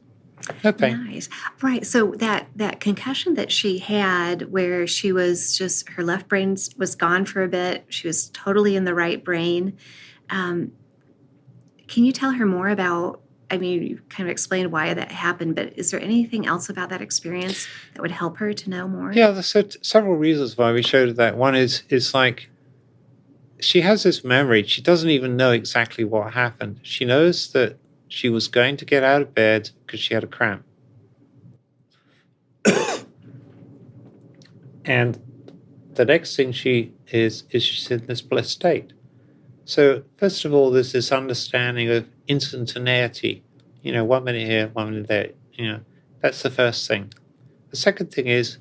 No pain. Nice. Right. So that concussion that she had, where she was just, her left brain was gone for a bit. She was totally in the right brain. Can you tell her more about, you kind of explained why that happened, but is there anything else about that experience that would help her to know more? Yeah, there's several reasons why we showed her that. One is like she has this memory. She doesn't even know exactly what happened. She knows that She was going to get out of bed because she had a cramp. And the next thing she is she's in this blissed state. So first of all, there's this understanding of instantaneity. 1 minute here, 1 minute there. That's the first thing. The second thing is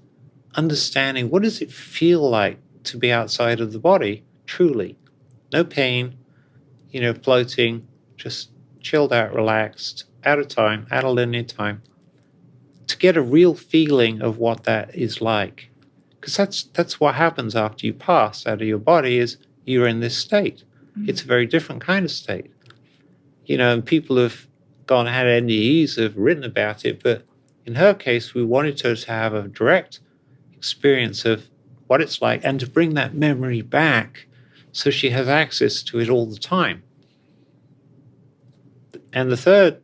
understanding, what does it feel like to be outside of the body, truly? No pain, floating, just chilled out, relaxed, out of time, out of linear time, to get a real feeling of what that is like. Because that's what happens after you pass out of your body, is you're in this state. Mm-hmm. It's a very different kind of state. And people have gone had NDEs, have written about it, but in her case, we wanted her to have a direct experience of what it's like and to bring that memory back so she has access to it all the time. And the third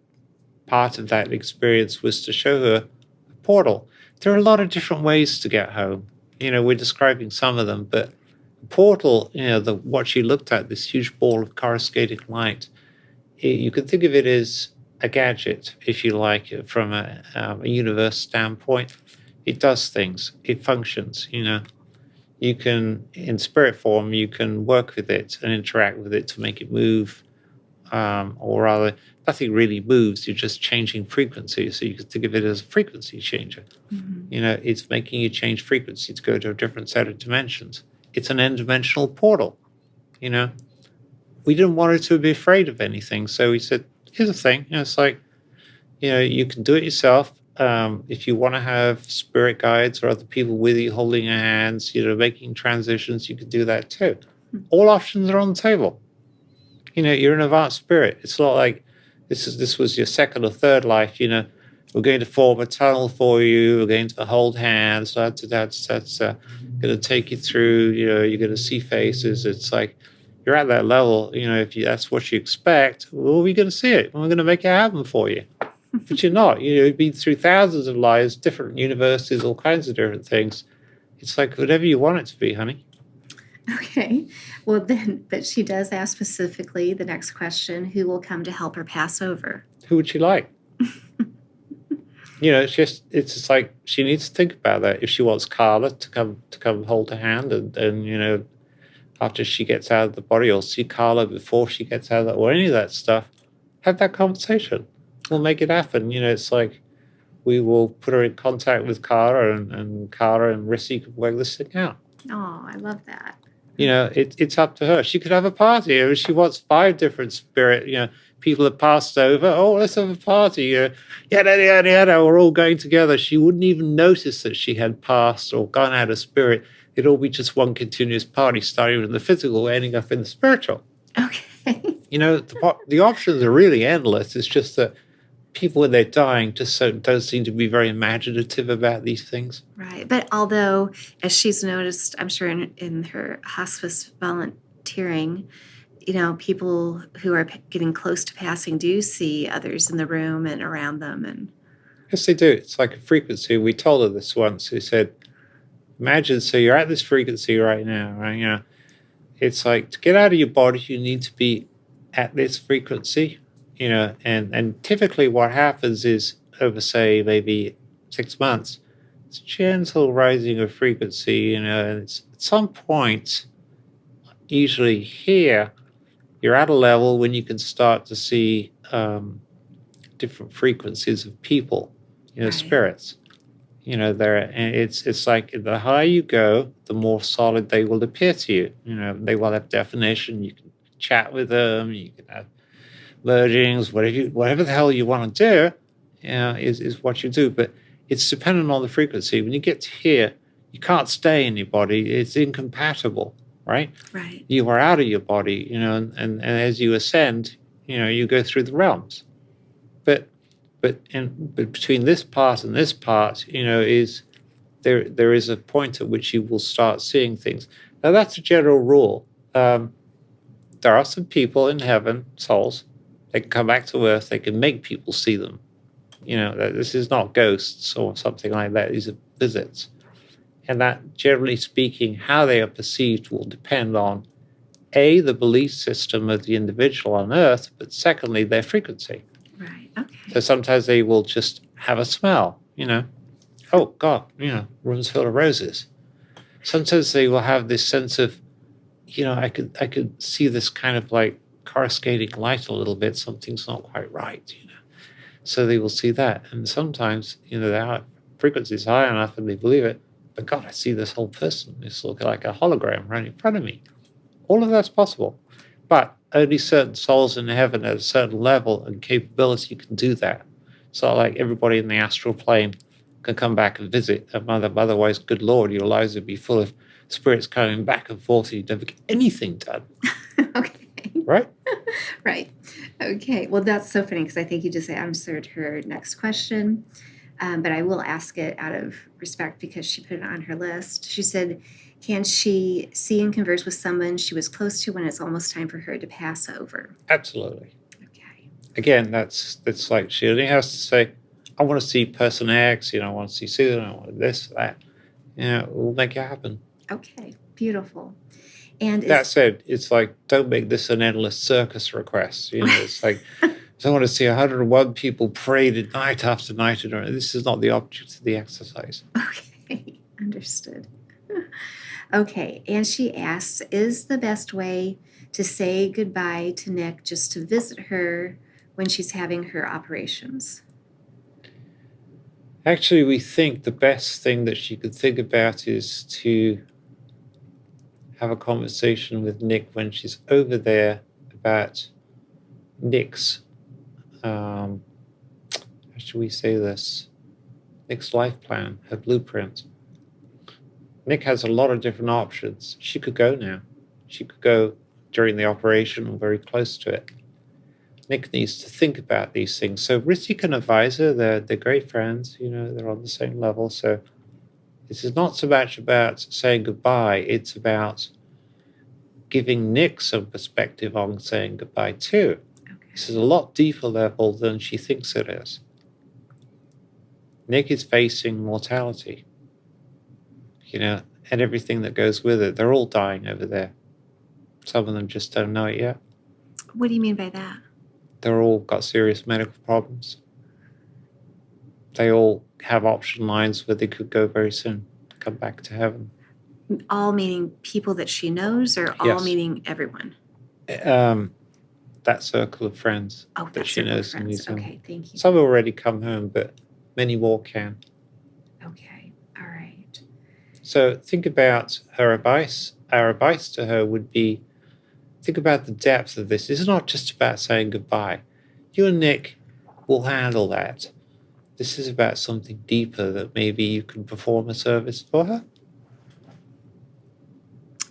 part of that experience was to show her a portal. There are a lot of different ways to get home. We're describing some of them, but the portal, what she looked at, this huge ball of coruscating light, you can think of it as a gadget, if you like, from a universe standpoint. It does things. It functions, You can, in spirit form, you can work with it and interact with it to make it move, or rather, nothing really moves. You're just changing frequency. So you can think of it as a frequency changer. Mm-hmm. It's making you change frequency to go to a different set of dimensions. It's an n-dimensional portal. We didn't want her to be afraid of anything. So we said, here's the thing. It's like, you can do it yourself. If you want to have spirit guides or other people with you holding your hands, making transitions, you can do that too. Mm-hmm. All options are on the table. You're an advanced spirit. It's not like this was your second or third life. We're going to form a tunnel for you. We're going to hold hands. That's going to take you through. You're going to see faces. It's like you're at that level. If that's what you expect, well, we're going to see it. We're going to make it happen for you. But you're not. You've been through thousands of lives, different universes, all kinds of different things. It's like whatever you want it to be, honey. Okay. Well, then, but she does ask specifically the next question, who will come to help her pass over? Who would she like? It's just like she needs to think about that. If she wants Carla to come hold her hand and after she gets out of the body, or see Carla before she gets out of that, or any of that stuff, have that conversation. We'll make it happen. It's like we will put her in contact with Carla and Carla and Rissy can work this thing out. Oh, I love that. It's up to her. She could have a party. If she wants 5 different spirit, people have passed over. Oh, let's have a party. Yada, yada, yada. We're all going together. She wouldn't even notice that she had passed or gone out of spirit. It'd all be just one continuous party, starting in the physical, ending up in the spiritual. Okay. The options are really endless. It's just that people, when they're dying, just don't seem to be very imaginative about these things. Right. But although, as she's noticed, I'm sure in her hospice volunteering, people who are getting close to passing do see others in the room and around them. And yes, they do. It's like a frequency. We told her this once. We said, imagine, so you're at this frequency right now, right? It's like, to get out of your body, you need to be at this frequency. And typically what happens is over, say, maybe 6 months, it's gentle rising of frequency, and it's at some point, usually here, you're at a level when you can start to see different frequencies of people, right. Spirits. It's like the higher you go, the more solid they will appear to you. They will have definition. You can chat with them. You can have mergings, whatever the hell you want to do, is what you do. But it's dependent on the frequency. When you get to here, you can't stay in your body. It's incompatible, right? Right. You are out of your body, and as you ascend, you go through the realms. But between this part and this part, is there is a point at which you will start seeing things. Now, that's a general rule. There are some people in heaven, souls, they can come back to earth, they can make people see them. This is not ghosts or something like that. These are visits. And that, generally speaking, how they are perceived will depend on, A, the belief system of the individual on earth, but secondly, their frequency. Okay. So sometimes they will just have a smell, oh God, room's full of roses. Sometimes they will have this sense of, I could see this kind of like coruscating light a little bit. Something's not quite right, So they will see that. And sometimes, the frequency is high enough and they believe it. But God, I see this whole person. It's looking like a hologram right in front of me. All of that's possible. But only certain souls in heaven at a certain level and capability can do that. It's not like everybody in the astral plane can come back and visit. Otherwise, good Lord, your lives would be full of spirits coming back and forth and you'd never get anything done. Okay. Right? Right. Okay. Well, that's so funny because I think you just answered her next question. But I will ask it out of respect because she put it on her list. She said, can she see and converse with someone she was close to when it's almost time for her to pass over? Absolutely. Okay. Again, that's like she only has to say, I want to see person X, I want to see Susan, I want this, that. We'll make it happen. Okay. Beautiful. And that said, it's like, don't make this an endless circus request. It's like, I want to see 101 people paraded night after night. This is not the object of the exercise. Okay. Understood. Okay. And she asks, is the best way to say goodbye to Nick just to visit her when she's having her operations? Actually, we think the best thing that she could think about is to have a conversation with Nick when she's over there about Nick's, how should we say this? Nick's life plan, her blueprint. Nick has a lot of different options. She could go now. She could go during the operation or very close to it. Nick needs to think about these things. So Rissy can advise her. They're great friends. They're on the same level. So this is not so much about saying goodbye. It's about giving Nick some perspective on saying goodbye too. Okay. This is a lot deeper level than she thinks it is. Nick is facing mortality, and everything that goes with it. They're all dying over there. Some of them just don't know it yet. What do you mean by that? They're all got serious medical problems. They all have option lines where they could go very soon to come back to heaven. All meaning people that she knows, or all Yes. meaning everyone? That circle of friends that she knows in New friends. Zealand. Okay, thank you. Some have already come home, but many more can. Okay, all right. So think about her advice. Our advice to her would be, think about the depth of this. This is not just about saying goodbye. You and Nick will handle that. This is about something deeper that maybe you can perform a service for her.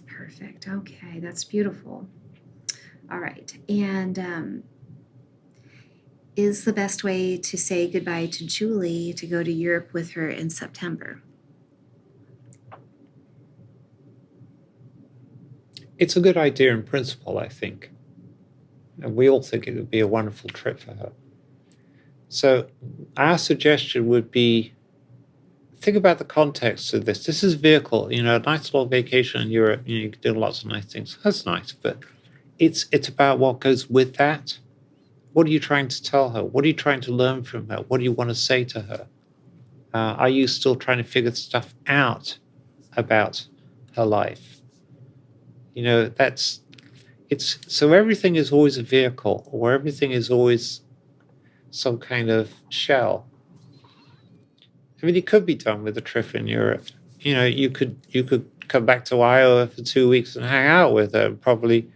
Perfect. Okay, that's beautiful. All right. And is the best way to say goodbye to Julie to go to Europe with her in September? It's a good idea in principle, I think. And we all think it would be a wonderful trip for her. So our suggestion would be, think about the context of this. This is a vehicle, a nice long vacation in Europe, you can do lots of nice things. That's nice, but it's about what goes with that. What are you trying to tell her? What are you trying to learn from her? What do you want to say to her? Are you still trying to figure stuff out about her life? So everything is always a vehicle, or everything is always some kind of shell. I mean, it could be done with a trip in Europe. You could come back to Iowa for 2 weeks and hang out with her and probably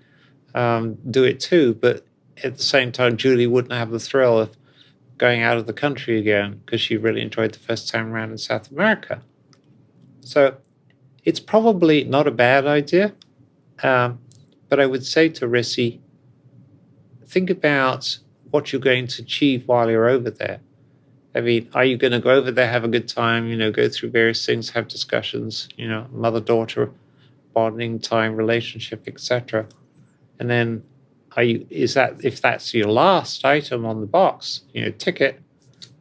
do it too. But at the same time, Julie wouldn't have the thrill of going out of the country again because she really enjoyed the first time around in South America. So it's probably not a bad idea. But I would say to Rissy, think about what you're going to achieve while you're over there. I mean, are you going to go over there, have a good time, go through various things, have discussions, mother-daughter bonding time, relationship, etc. And then if that's your last item on the box, ticket,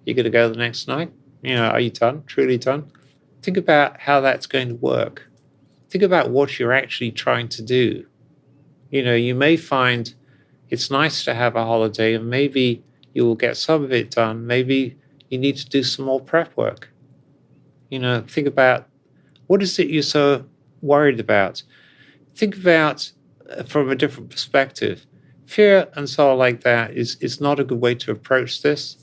you're going to go the next night? Are you done, truly done? Think about how that's going to work. Think about what you're actually trying to do. You may find it's nice to have a holiday, and maybe you will get some of it done. Maybe you need to do some more prep work. Think about, what is it you're so worried about? Think about from a different perspective. Fear and sorrow like that is not a good way to approach this.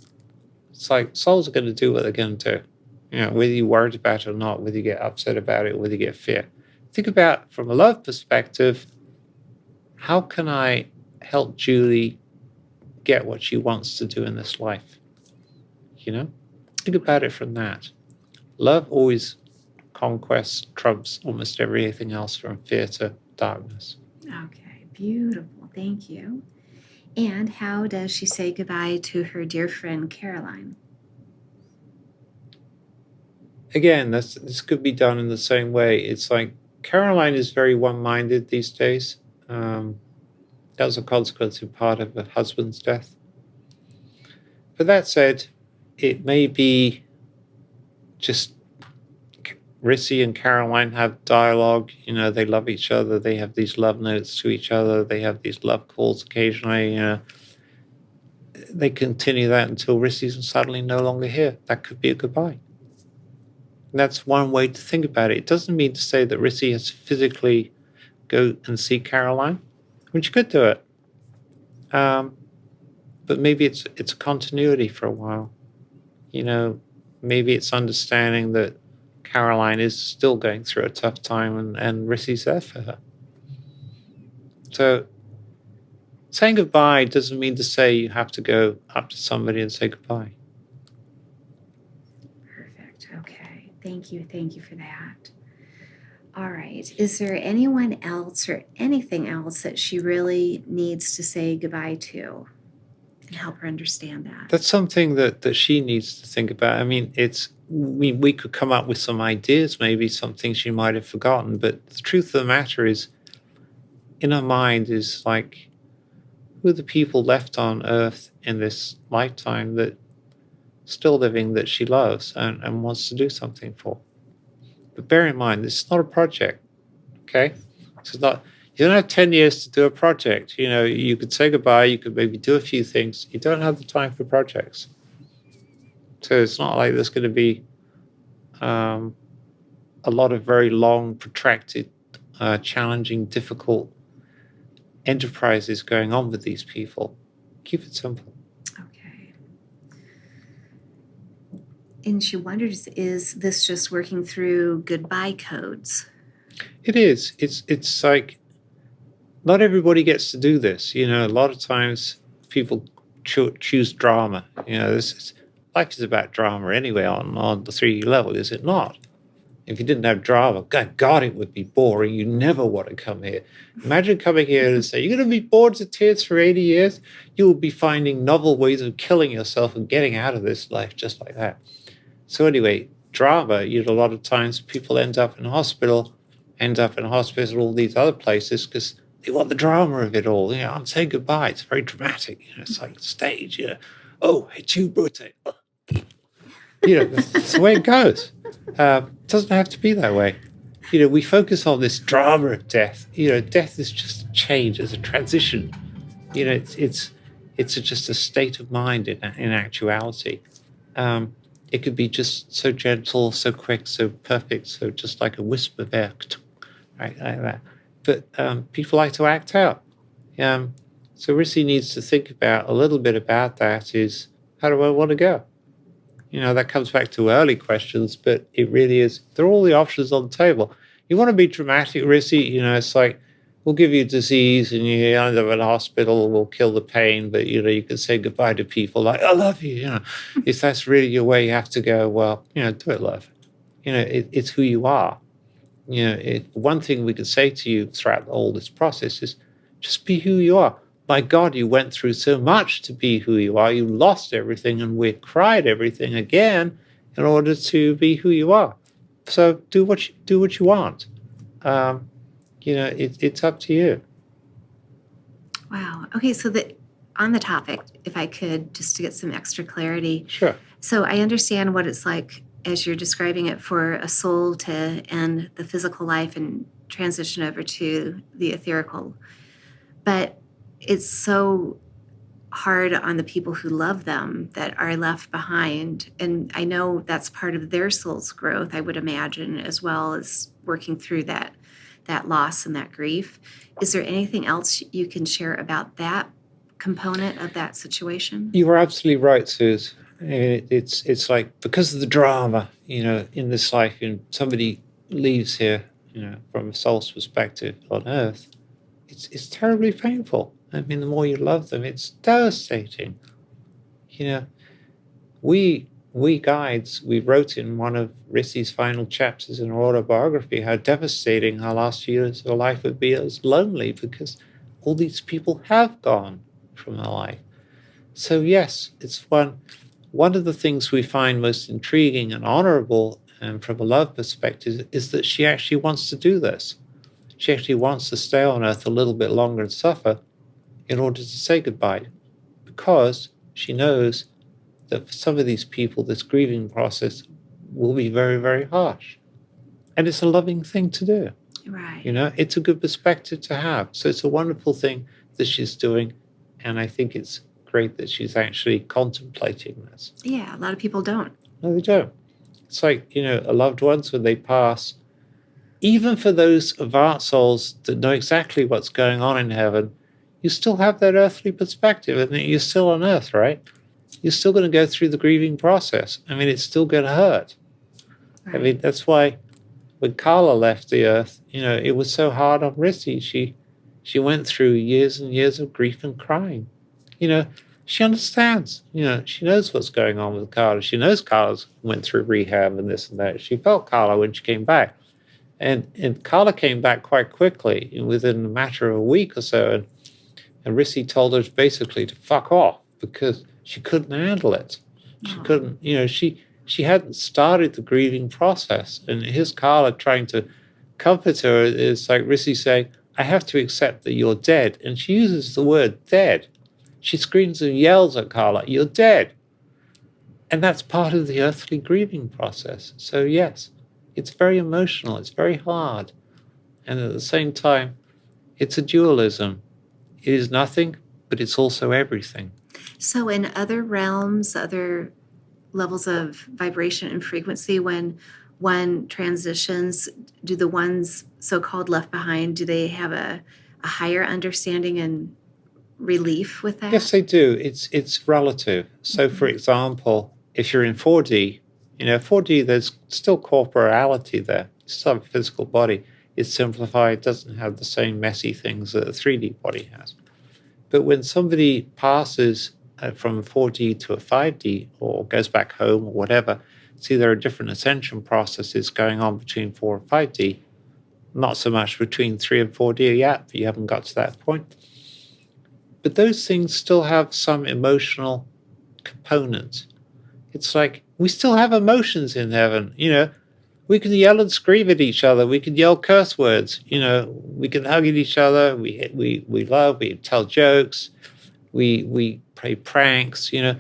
It's like souls are going to do what they're going to do. Whether you're worried about it or not, whether you get upset about it, or whether you get fear. Think about, from a love perspective, how can I help Julie get what she wants to do in this life? Think about it from that. Love always conquest trumps almost everything else, from fear to darkness. Okay, beautiful. Thank you. And how does she say goodbye to her dear friend Caroline? Again, this could be done in the same way. It's like Caroline is very one-minded these days. That was a consequence in part of her husband's death. But that said, it may be just Rissy and Caroline have dialogue. They love each other. They have these love notes to each other. They have these love calls occasionally. They continue that until Rissy's suddenly no longer here. That could be a goodbye. And that's one way to think about it. It doesn't mean to say that Rissy has to physically go and see Caroline, which could do it. But maybe it's a continuity for a while. Maybe it's understanding that Caroline is still going through a tough time and Rissy's there for her. So saying goodbye doesn't mean to say you have to go up to somebody and say goodbye. Perfect. Okay. Thank you. Thank you for that. All right. Is there anyone else or anything else that she really needs to say goodbye to and help her understand that? That's something that she needs to think about. I mean, we could come up with some ideas, maybe some things she might have forgotten, but the truth of the matter is, in her mind is like, who are the people left on Earth in this lifetime that still living, that she loves and wants to do something for? But bear in mind, this is not a project, okay? This is not, you don't have 10 years to do a project. You could say goodbye, you could maybe do a few things. You don't have the time for projects. So it's not like there's going to be a lot of very long, protracted, challenging, difficult enterprises going on with these people. Keep it simple. Okay. And she wonders, is this just working through goodbye codes? It is. It's like, not everybody gets to do this. A lot of times people choose drama. Life is about drama anyway on the 3D level, is it not? If you didn't have drama, God, it would be boring. You never want to come here. Imagine coming here and say, you're going to be bored to tears for 80 years. You will be finding novel ways of killing yourself and getting out of this life just like that. So anyway, drama, a lot of times people end up in hospital, all these other places, because they want the drama of it all. I'm saying goodbye. It's very dramatic. It's like stage. Oh, it's you, Brute. That's the way it goes. It doesn't have to be that way. We focus on this drama of death. Death is just a change, it's a transition. It's just a state of mind in actuality. It could be just so gentle, so quick, so perfect, so just like a wisp of air, right, like that. But people like to act out. So Rissy needs to think about a little bit about that. Is, how do I want to go? That comes back to early questions, but it really is, there are all the options on the table. You want to be dramatic, Rissy, it's like, we'll give you disease and you end up in a hospital, we'll kill the pain, but, you can say goodbye to people like, I love you, If that's really your way you have to go, well, do it, love. It's who you are. One thing we could say to you throughout all this process is just be who you are. My God, you went through so much to be who you are. You lost everything and we cried everything again in order to be who you are. So do what you want. It's up to you. Wow. Okay, so on the topic, if I could, just to get some extra clarity. Sure. So I understand what it's like as you're describing it for a soul to end the physical life and transition over to the etherical. But it's so hard on the people who love them that are left behind. And I know that's part of their soul's growth, I would imagine, as well as working through that loss and that grief. Is there anything else you can share about that component of that situation? You were absolutely right, Suze. It's like, because of the drama, in this life, and somebody leaves here, from a soul's perspective on Earth, it's terribly painful. I mean, the more you love them, it's devastating. We guides, we wrote in one of Rissy's final chapters in her autobiography how devastating our last years of her life would be as lonely, because all these people have gone from her life. So yes, it's one of the things we find most intriguing and honorable, and from a love perspective, is that she actually wants to do this. She actually wants to stay on Earth a little bit longer and suffer in order to say goodbye, because she knows that for some of these people, this grieving process will be very, very harsh. And it's a loving thing to do. Right. It's a good perspective to have. So it's a wonderful thing that she's doing. And I think it's great that she's actually contemplating this. Yeah, a lot of people don't. No, they don't. It's like, a loved ones, when they pass, even for those advanced souls that know exactly what's going on in heaven, you still have that earthly perspective, and you're still on Earth, right? You're still going to go through the grieving process. I mean, it's still going to hurt. Right. I mean, that's why when Carla left the Earth, it was so hard on Rissy. She went through years and years of grief and crying. She understands. She knows what's going on with Carla. She knows Carla's went through rehab and this and that. She felt Carla when she came back. And Carla came back quite quickly, within a matter of a week or so. And Rissy told her basically to fuck off, because she couldn't handle it. She couldn't, she hadn't started the grieving process. And here's Carla trying to comfort her. It's like Rissy saying, I have to accept that you're dead. And she uses the word dead. She screams and yells at Carla, you're dead. And that's part of the earthly grieving process. So yes, it's very emotional. It's very hard. And at the same time, it's a dualism. It is nothing, but it's also everything. So in other realms, other levels of vibration and frequency, when one transitions, do the ones so-called left behind, do they have a higher understanding and relief with that? Yes, they do. It's relative. So, for example, if you're in 4D, 4D, there's still corporality there. You still have a physical body. It's simplified. It doesn't have the same messy things that a 3D body has. But when somebody passes from a 4D to a 5D, or goes back home or whatever, see, there are different ascension processes going on between 4 and 5D. Not so much between 3 and 4D yet, but you haven't got to that point. But those things still have some emotional component. It's like, we still have emotions in heaven. We can yell and scream at each other. We can yell curse words. We can hug at each other. We love. We tell jokes. We play pranks. That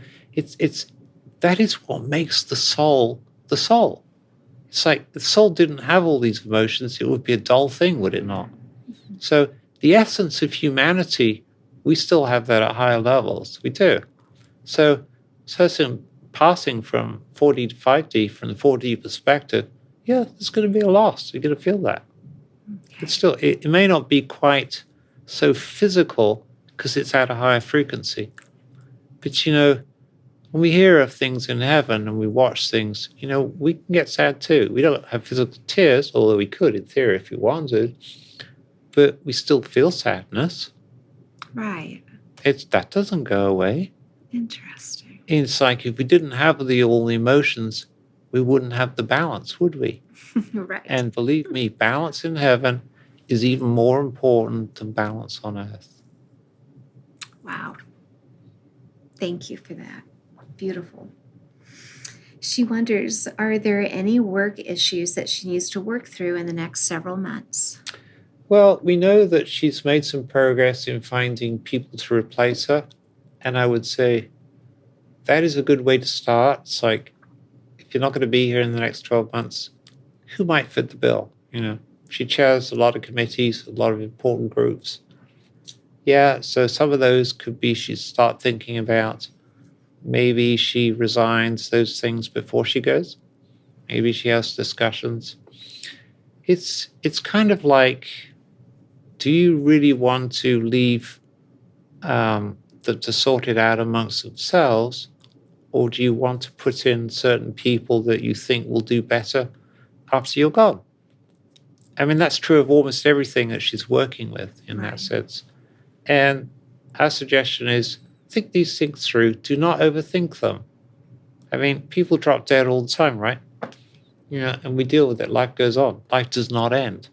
is what makes the soul the soul. It's like, if the soul didn't have all these emotions, it would be a dull thing, would it not? So the essence of humanity, we still have that at higher levels. We do. So passing from 4D to 5D, from the 4D perspective, yeah, there's going to be a loss. You're going to feel that. It's still, it may not be quite so physical because it's at a higher frequency. But, when we hear of things in heaven and we watch things, we can get sad too. We don't have physical tears, although we could in theory if we wanted. But we still feel sadness. Right. That doesn't go away. Interesting. It's like, if we didn't have all the emotions, we wouldn't have the balance, would we? Right. And believe me, balance in heaven is even more important than balance on earth. Wow. Thank you for that. Beautiful. She wonders, are there any work issues that she needs to work through in the next several months? Well, we know that she's made some progress in finding people to replace her. And I would say that is a good way to start. It's like, if you're not going to be here in the next 12 months, who might fit the bill? She chairs a lot of committees, a lot of important groups. Yeah, so some of those could be she start thinking about maybe she resigns those things before she goes. Maybe she has discussions. It's kind of like, do you really want to leave them to sort it out amongst themselves, or do you want to put in certain people that you think will do better after you're gone? I mean, that's true of almost everything that she's working with in that sense. And our suggestion is think these things through. Do not overthink them. I mean, people drop dead all the time, right? Yeah, and we deal with it. Life goes on. Life does not end.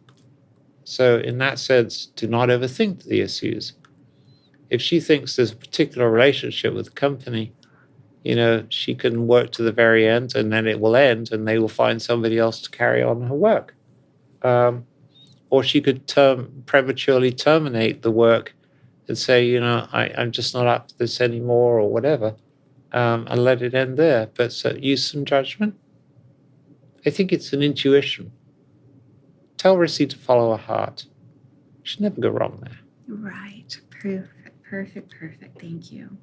So in that sense, do not overthink the issues. If she thinks there's a particular relationship with the company, she can work to the very end and then it will end and they will find somebody else to carry on her work. Or she could prematurely terminate the work and say, I'm just not up to this anymore or whatever, and let it end there. But use some judgment. I think it's an intuition. Tell Rissy to follow her heart. She'll never go wrong there. Right. Perfect. Thank you.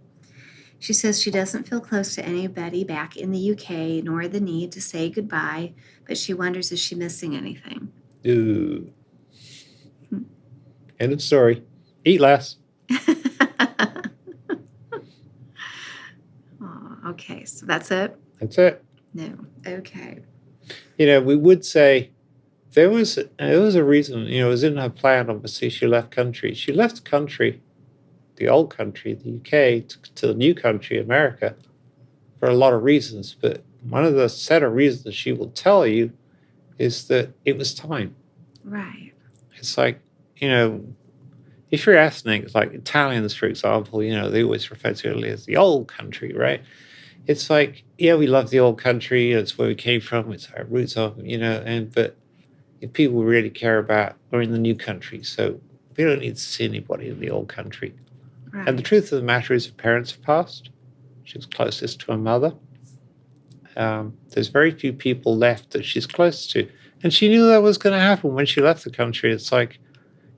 She says she doesn't feel close to anybody back in the UK, nor the need to say goodbye, but she wonders, is she missing anything? Ooh. End of story. Eat less. Oh, okay, so that's it? That's it. No. Okay. We would say there was a reason, it was in her plan, obviously, she left country. She left the country, the old country, the UK, to the new country, America, for a lot of reasons. But one of the set of reasons she will tell you is that it was time. Right. It's like, if you're ethnic, like Italians, for example, they always refer to Italy as the old country, right? It's like, yeah, we love the old country. It's where we came from. It's our roots of, but if people really care about, we're in the new country. So we don't need to see anybody in the old country. Right. And the truth of the matter is her parents have passed. She was closest to her mother. There's very few people left that she's close to. And she knew that was going to happen when she left the country. It's like,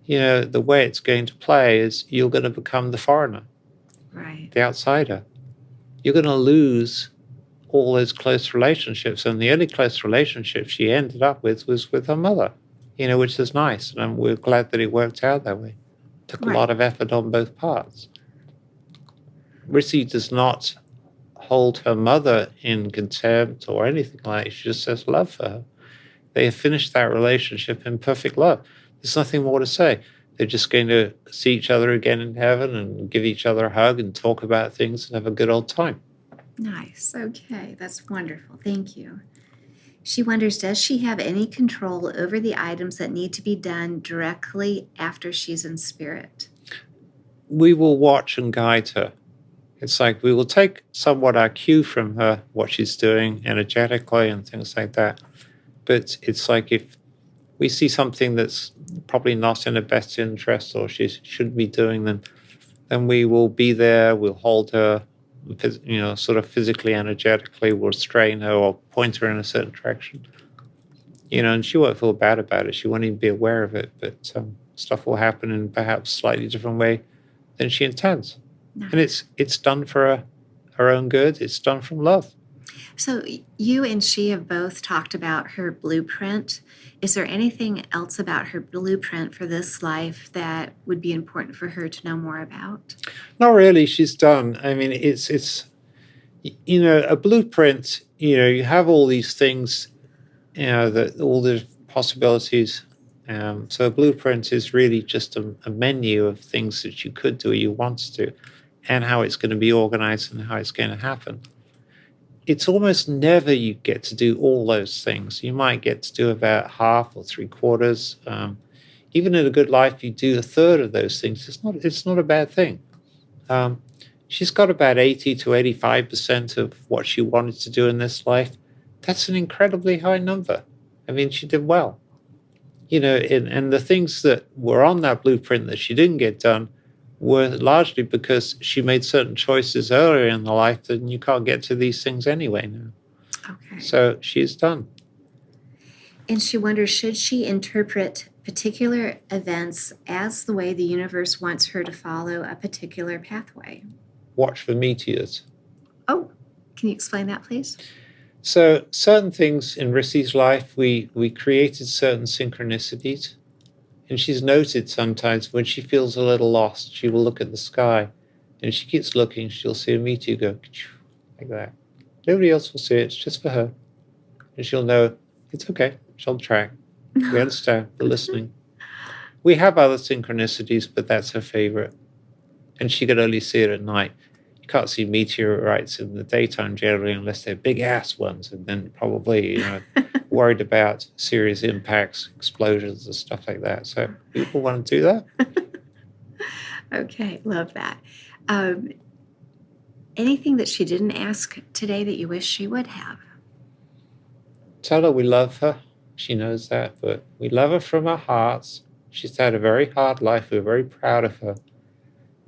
the way it's going to play is you're going to become the foreigner. Right. The outsider. You're going to lose all those close relationships. And the only close relationship she ended up with was with her mother, which is nice. And we're glad that it worked out that way. Took a lot of effort on both parts. Rissy does not hold her mother in contempt or anything like that. She just says love for her. They have finished that relationship in perfect love. There's nothing more to say. They're just going to see each other again in heaven and give each other a hug and talk about things and have a good old time. Nice. Okay. That's wonderful. Thank you. She wonders, does she have any control over the items that need to be done directly after she's in spirit? We will watch and guide her. It's like we will take somewhat our cue from her, what she's doing energetically and things like that. But it's like if we see something that's probably not in her best interest or she shouldn't be doing, then we will be there, we'll hold her, sort of physically, energetically, we'll strain her or point her in a certain direction. And she won't feel bad about it. She won't even be aware of it, but stuff will happen in perhaps a slightly different way than she intends. Nice. And it's done for her own good. It's done from love. So you and she have both talked about her blueprint. Is there anything else about her blueprint for this life that would be important for her to know more about? Not really. She's done. I mean, it's a blueprint, you have all these things, all the possibilities. So a blueprint is really just a menu of things that you could do or you want to do and how it's going to be organized and how it's going to happen. It's almost never you get to do all those things. You might get to do about half or three quarters. Even in a good life, you do a third of those things. It's not a bad thing. She's got about 80 to 85% of what she wanted to do in this life. That's an incredibly high number. I mean, she did well. And the things that were on that blueprint that she didn't get done were largely because she made certain choices earlier in the life that you can't get to these things anyway now. Okay. So she's done. And she wonders, should she interpret particular events as the way the universe wants her to follow a particular pathway. Watch for meteors. Oh, can you explain that, please? So certain things in Rissy's life, we created certain synchronicities. And she's noted sometimes when she feels a little lost, she will look at the sky. And she keeps looking, she'll see a meteor go like that. Nobody else will see it, it's just for her. And she'll know it's okay, she's on track. We understand, we're listening. We have other synchronicities, but that's her favorite. And she could only see it at night. You can't see meteorites in the daytime generally unless they're big ass ones, and then probably, worried about serious impacts, explosions, and stuff like that. So people want to do that. Okay, love that. Anything that she didn't ask today that you wish she would have? Tell her we love her. She knows that, but we love her from our hearts. She's had a very hard life. We're very proud of her.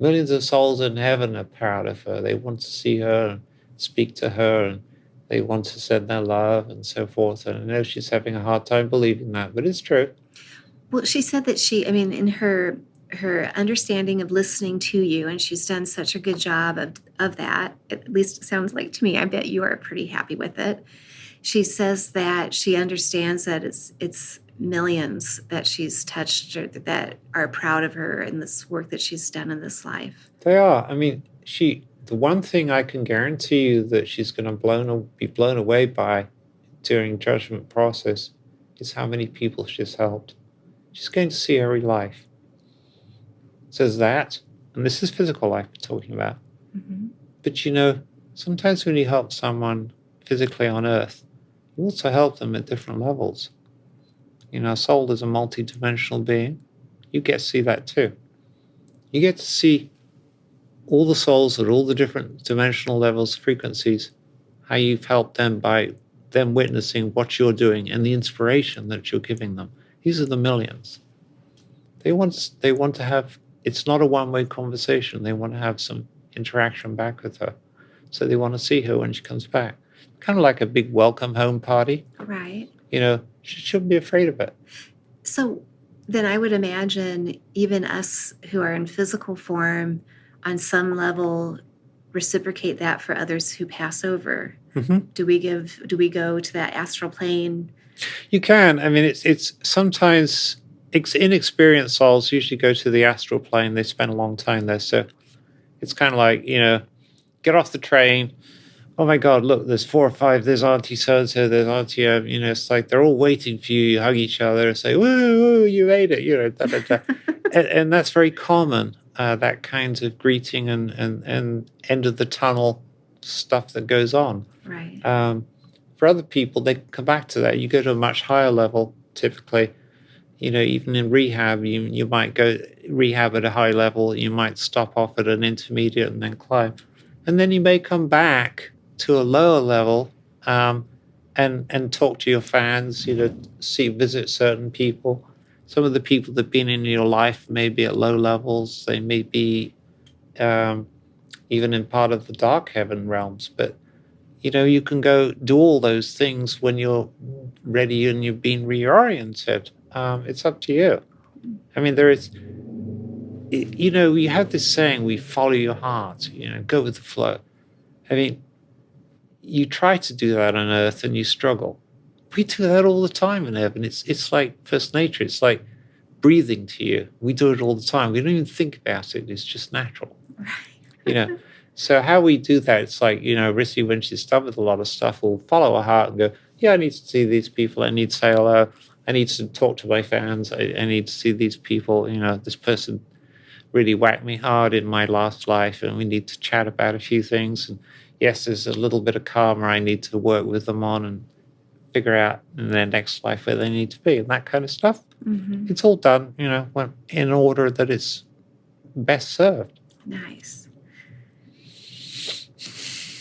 Millions of souls in heaven are proud of her. They want to see her and speak to her, and they want to send their love and so forth. And I know she's having a hard time believing that, but it's true. Well, she said that in her understanding of listening to you, and she's done such a good job of that, at least it sounds like to me. I bet you are pretty happy with it. She says that she understands that it's millions that she's touched or that are proud of her and this work that she's done in this life. They are. I mean, the one thing I can guarantee you that she's going to be blown away by during judgment process is how many people she's helped. She's going to see every life. So there's that, and this is physical life we're talking about. Mm-hmm. But sometimes when you help someone physically on earth, you also help them at different levels. A soul is a multi-dimensional being. You get to see that too. You get to see all the souls at all the different dimensional levels, frequencies, how you've helped them by them witnessing what you're doing and the inspiration that you're giving them. These are the millions. They want to have, it's not a one-way conversation. They want to have some interaction back with her. So they want to see her when she comes back. Kind of like a big welcome home party. Right. She shouldn't be afraid of it. So then I would imagine even us who are in physical form on some level reciprocate that for others who pass over. Mm-hmm. Do we go to that astral plane? You can. I mean, it's sometimes inexperienced souls usually go to the astral plane. They spend a long time there. So it's kind of like, get off the train. Oh my God, look, there's 4 or 5, there's Auntie so-and-so, there's Auntie, it's like they're all waiting for you. You hug each other and say, woo, you made it, da, da, da. and that's very common, that kind of greeting and end of the tunnel stuff that goes on. Right. For other people, they come back to that. You go to a much higher level, typically. Even in rehab, you might go rehab at a high level. You might stop off at an intermediate and then climb. And then you may come back to a lower level and talk to your fans, visit certain people. Some of the people that have been in your life may be at low levels. They may be even in part of the dark heaven realms. But, you can go do all those things when you're ready and you've been reoriented. It's up to you. I mean, there is, you have this saying, we follow your heart, go with the flow. I mean, you try to do that on earth and you struggle. We do that all the time in heaven. It's like first nature. It's like breathing to you. We do it all the time. We don't even think about it. It's just natural. Right. So how we do that, it's like, Rissy, when she's done with a lot of stuff, will follow her heart and go, yeah, I need to see these people. I need to say hello. I need to talk to my fans. I need to see these people. This person really whacked me hard in my last life, and we need to chat about a few things. And yes, there's a little bit of karma I need to work with them on and figure out in their next life where they need to be and that kind of stuff. Mm-hmm. It's all done, in order that it's best served. Nice.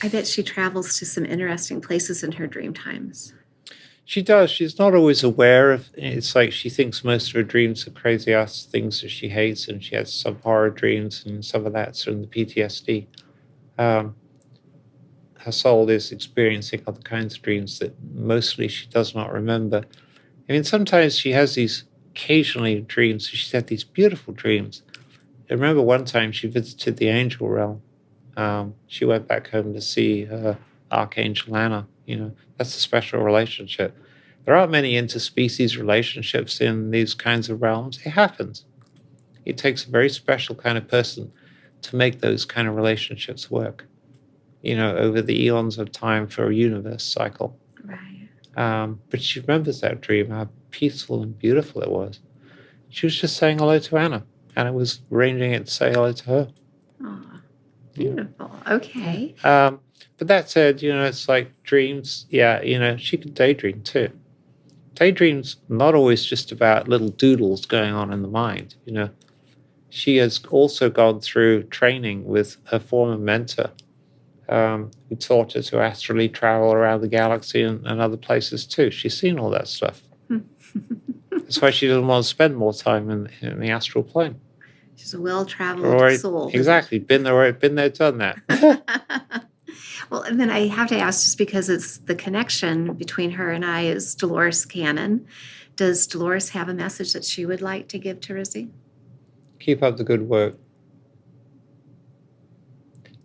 I bet she travels to some interesting places in her dream times. She does. She's not always aware of. It's like she thinks most of her dreams are crazy ass things that she hates, and she has some horror dreams, and some of that's from the PTSD. Her soul is experiencing other kinds of dreams that mostly she does not remember. I mean, sometimes she has these occasionally dreams. She's had these beautiful dreams. I remember one time she visited the angel realm. She went back home to see her Archangel Anna. That's a special relationship. There aren't many interspecies relationships in these kinds of realms. It happens. It takes a very special kind of person to make those kind of relationships work, over the eons of time for a universe cycle. Right. But she remembers that dream, how peaceful and beautiful it was. She was just saying hello to Anna. Anna was arranging it to say hello to her. Oh, beautiful. Okay. But that said, it's like dreams. Yeah, she could daydream too. Daydreams not always just about little doodles going on in the mind. She has also gone through training with her former mentor, who taught her to astrally travel around the galaxy and other places too. She's seen all that stuff. That's why she doesn't want to spend more time in the astral plane. She's a well-traveled soul. Exactly. Been there, done that. Well, and then I have to ask, just because it's the connection between her and I, is Dolores Cannon. Does Dolores have a message that she would like to give to Rizzy? Keep up the good work.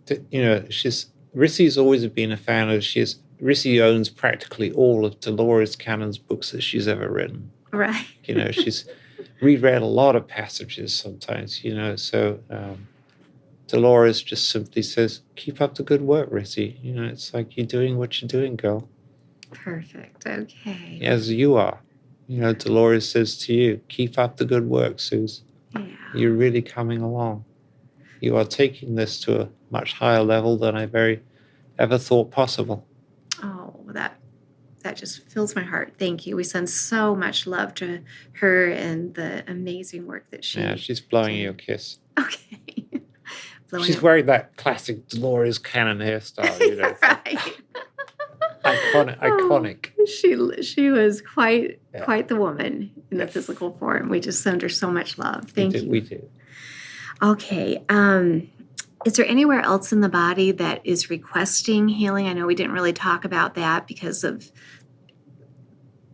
Rizzy's always been a fan of. Rizzy owns practically all of Dolores Cannon's books that she's ever written. Right. She's reread a lot of passages sometimes. So Dolores just simply says, "Keep up the good work, Rizzy." It's like you're doing what you're doing, girl. Perfect. Okay. As you are. Dolores says to you, "Keep up the good work, Suze." Yeah. You're really coming along. You are taking this to a much higher level than I ever thought possible. Oh, that just fills my heart. Thank you. We send so much love to her and the amazing work that she. Yeah, she's blowing you a kiss. Okay. She's wearing that classic Dolores Cannon hairstyle, Right. Iconic. Oh, she was quite the woman in the physical form. We just send her so much love. Thank you. We do. Okay. Is there anywhere else in the body that is requesting healing? I know we didn't really talk about that because of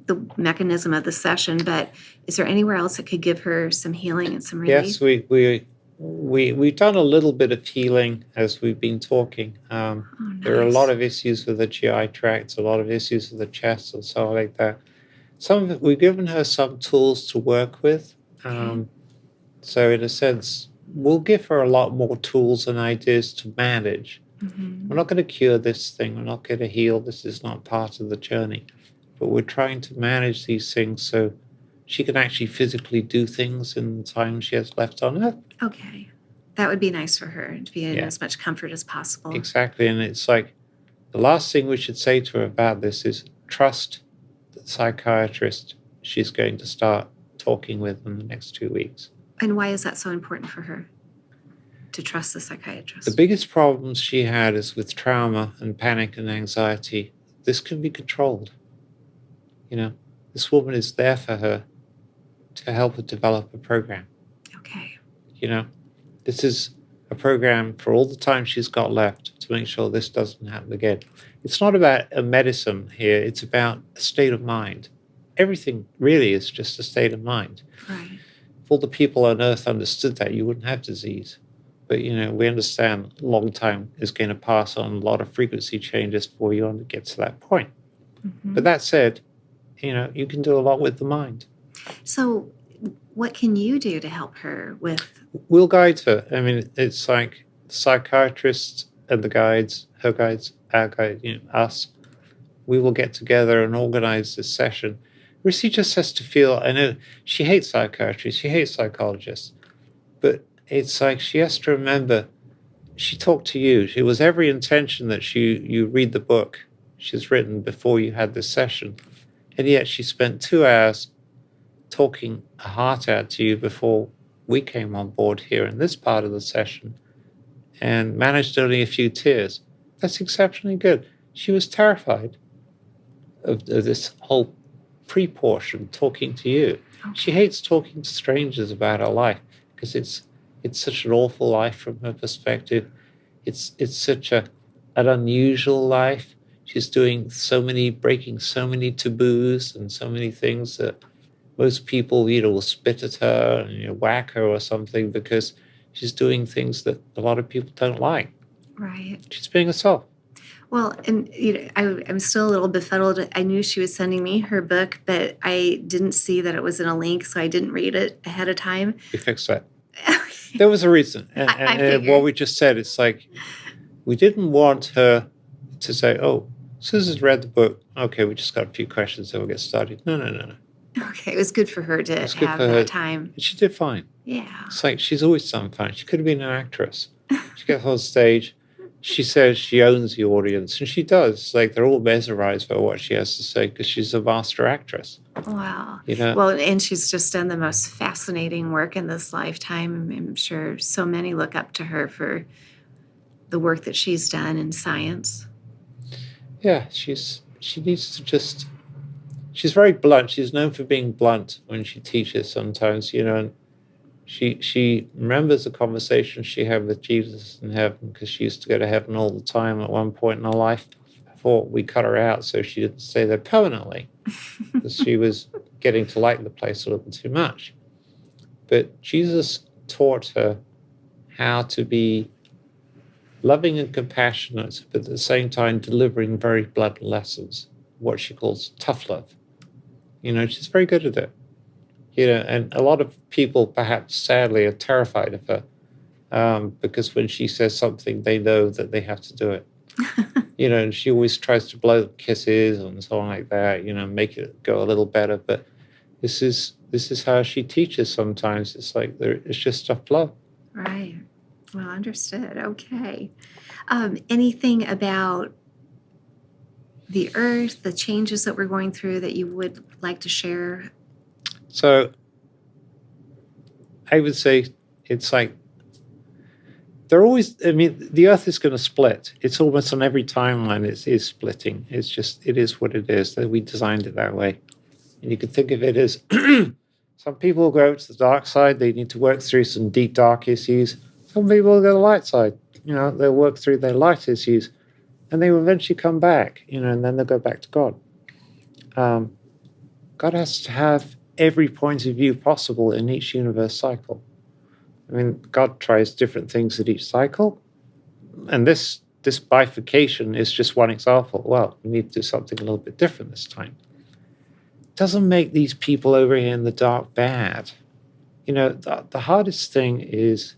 the mechanism of the session, but is there anywhere else that could give her some healing and some relief? Yes, we've done a little bit of healing as we've been talking. Nice. There are a lot of issues with the GI tract, a lot of issues with the chest and so on like that. We've given her some tools to work with. So in a sense, we'll give her a lot more tools and ideas to manage. Mm-hmm. We're not going to cure this thing. We're not going to heal. This is not part of the journey. But we're trying to manage these things so she can actually physically do things in the time she has left on Earth. Okay. That would be nice for her to be in as much comfort as possible. Exactly. And it's like the last thing we should say to her about this is trust the psychiatrist she's going to start talking with in the next 2 weeks. And why is that so important for her to trust the psychiatrist? The biggest problems she had is with trauma and panic and anxiety. This can be controlled. This woman is there for her to help her develop a program. Okay. This is a program for all the time she's got left to make sure this doesn't happen again. It's not about a medicine here. It's about a state of mind. Everything really is just a state of mind. Right. If all the people on Earth understood that, you wouldn't have disease. But, we understand a long time is going to pass on a lot of frequency changes before you want to get to that point. Mm-hmm. But that said, you can do a lot with the mind. So what can you do to help her with? We'll guide her. I mean, it's like the psychiatrists and the guides, her guides, our guides, us. We will get together and organize this session. Rissy just has to feel, I know she hates psychiatry, she hates psychologists, but it's like she has to remember she talked to you. It was every intention that you read the book she's written before you had this session. And yet she spent 2 hours talking her heart out to you before we came on board here in this part of the session and managed only a few tears. That's exceptionally good. She was terrified of this whole pre-portion talking to you. Okay. She hates talking to strangers about her life because it's such an awful life from her perspective. It's such an unusual life. She's breaking so many taboos and so many things that most people, will spit at her and whack her or something because she's doing things that a lot of people don't like. Right. She's being herself. Well, and I'm still a little befuddled. I knew she was sending me her book, but I didn't see that it was in a link, so I didn't read it ahead of time. We fixed that. There was a reason. I And what we just said, it's like, we didn't want her to say, oh, Susan's read the book. Okay, we just got a few questions, then we'll get started. No. Okay, it was good for her to It's good have for that her. time. She did fine. Yeah. It's like she's always done fine. She could have been an actress. She gets on stage. She says she owns the audience, and she does. It's like they're all mesmerized by what she has to say because she's a master actress. Wow. You know? Well, and she's just done the most fascinating work in this lifetime. I'm sure so many look up to her for the work that she's done in science. Yeah, she needs to just. She's very blunt. She's known for being blunt when she teaches sometimes, and she remembers the conversation she had with Jesus in heaven because she used to go to heaven all the time at one point in her life. I thought we cut her out so she didn't stay there permanently because she was getting to like the place a little too much. But Jesus taught her how to be loving and compassionate, but at the same time delivering very blunt lessons, what she calls tough love. She's very good at it. And a lot of people, perhaps sadly, are terrified of her because when she says something, they know that they have to do it. And she always tries to blow kisses and so on like that, make it go a little better. But this is how she teaches sometimes. It's like it's just tough love. Right. Well, understood. Okay. Anything about the earth, the changes that we're going through that you would like to share? So I would say it's like they're always, the earth is going to split. It's almost on every timeline it is splitting. It is what it is. That we designed it that way. And you could think of it as some people will go over to the dark side. They need to work through some deep, dark issues. Some people will go to the light side. They'll work through their light issues. And they will eventually come back, and then they'll go back to God. God has to have every point of view possible in each universe cycle. God tries different things at each cycle. And this bifurcation is just one example. Well, we need to do something a little bit different this time. It doesn't make these people over here in the dark bad. The hardest thing is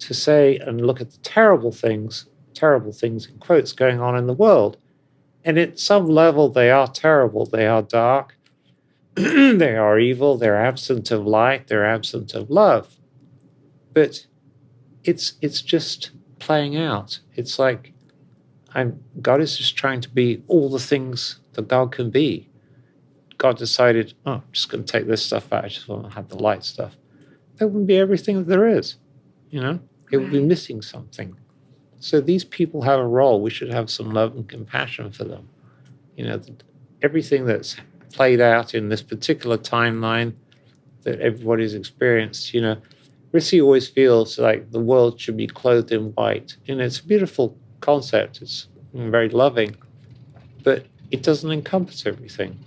to say and look at the terrible things in quotes going on in the world. And at some level, they are terrible. They are dark. They are evil. They're absent of light. They're absent of love. But it's just playing out. It's like God is just trying to be all the things that God can be. God decided, I'm just going to take this stuff out. I just want to have the light stuff. That wouldn't be everything that there is. It would be missing something. So these people have a role. We should have some love and compassion for them. Everything that's played out in this particular timeline that everybody's experienced, Rissy always feels like the world should be clothed in white. It's a beautiful concept. It's very loving, but it doesn't encompass everything.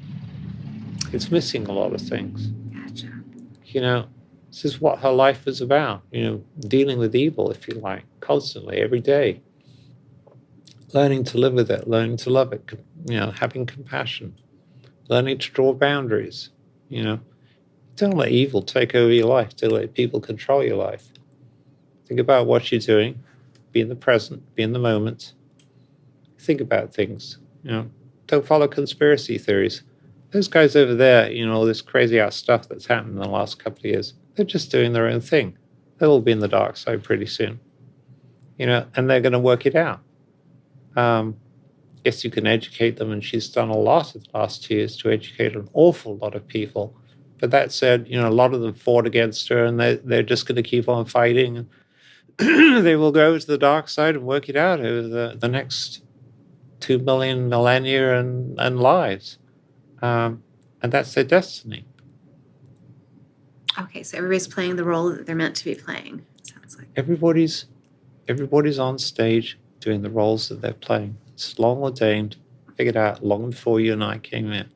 It's missing a lot of things. Gotcha. This is what her life is about, dealing with evil, if you like, constantly, every day. Learning to live with it, learning to love it, having compassion, learning to draw boundaries, Don't let evil take over your life. Don't let people control your life. Think about what you're doing. Be in the present, be in the moment. Think about things, Don't follow conspiracy theories. Those guys over there, all this crazy out stuff that's happened in the last couple of years, they're just doing their own thing. They'll all be in the dark side pretty soon, and they're going to work it out. Yes, you can educate them, and she's done a lot in the last 2 years to educate an awful lot of people. But that said, a lot of them fought against her, and they're just going to keep on fighting. And they will go to the dark side and work it out over the next 2 million millennia and lives. And that's their destiny. Okay, so everybody's playing the role that they're meant to be playing, sounds like. Everybody's on stage doing the roles that they're playing. It's long ordained, figured out long before you and I came in,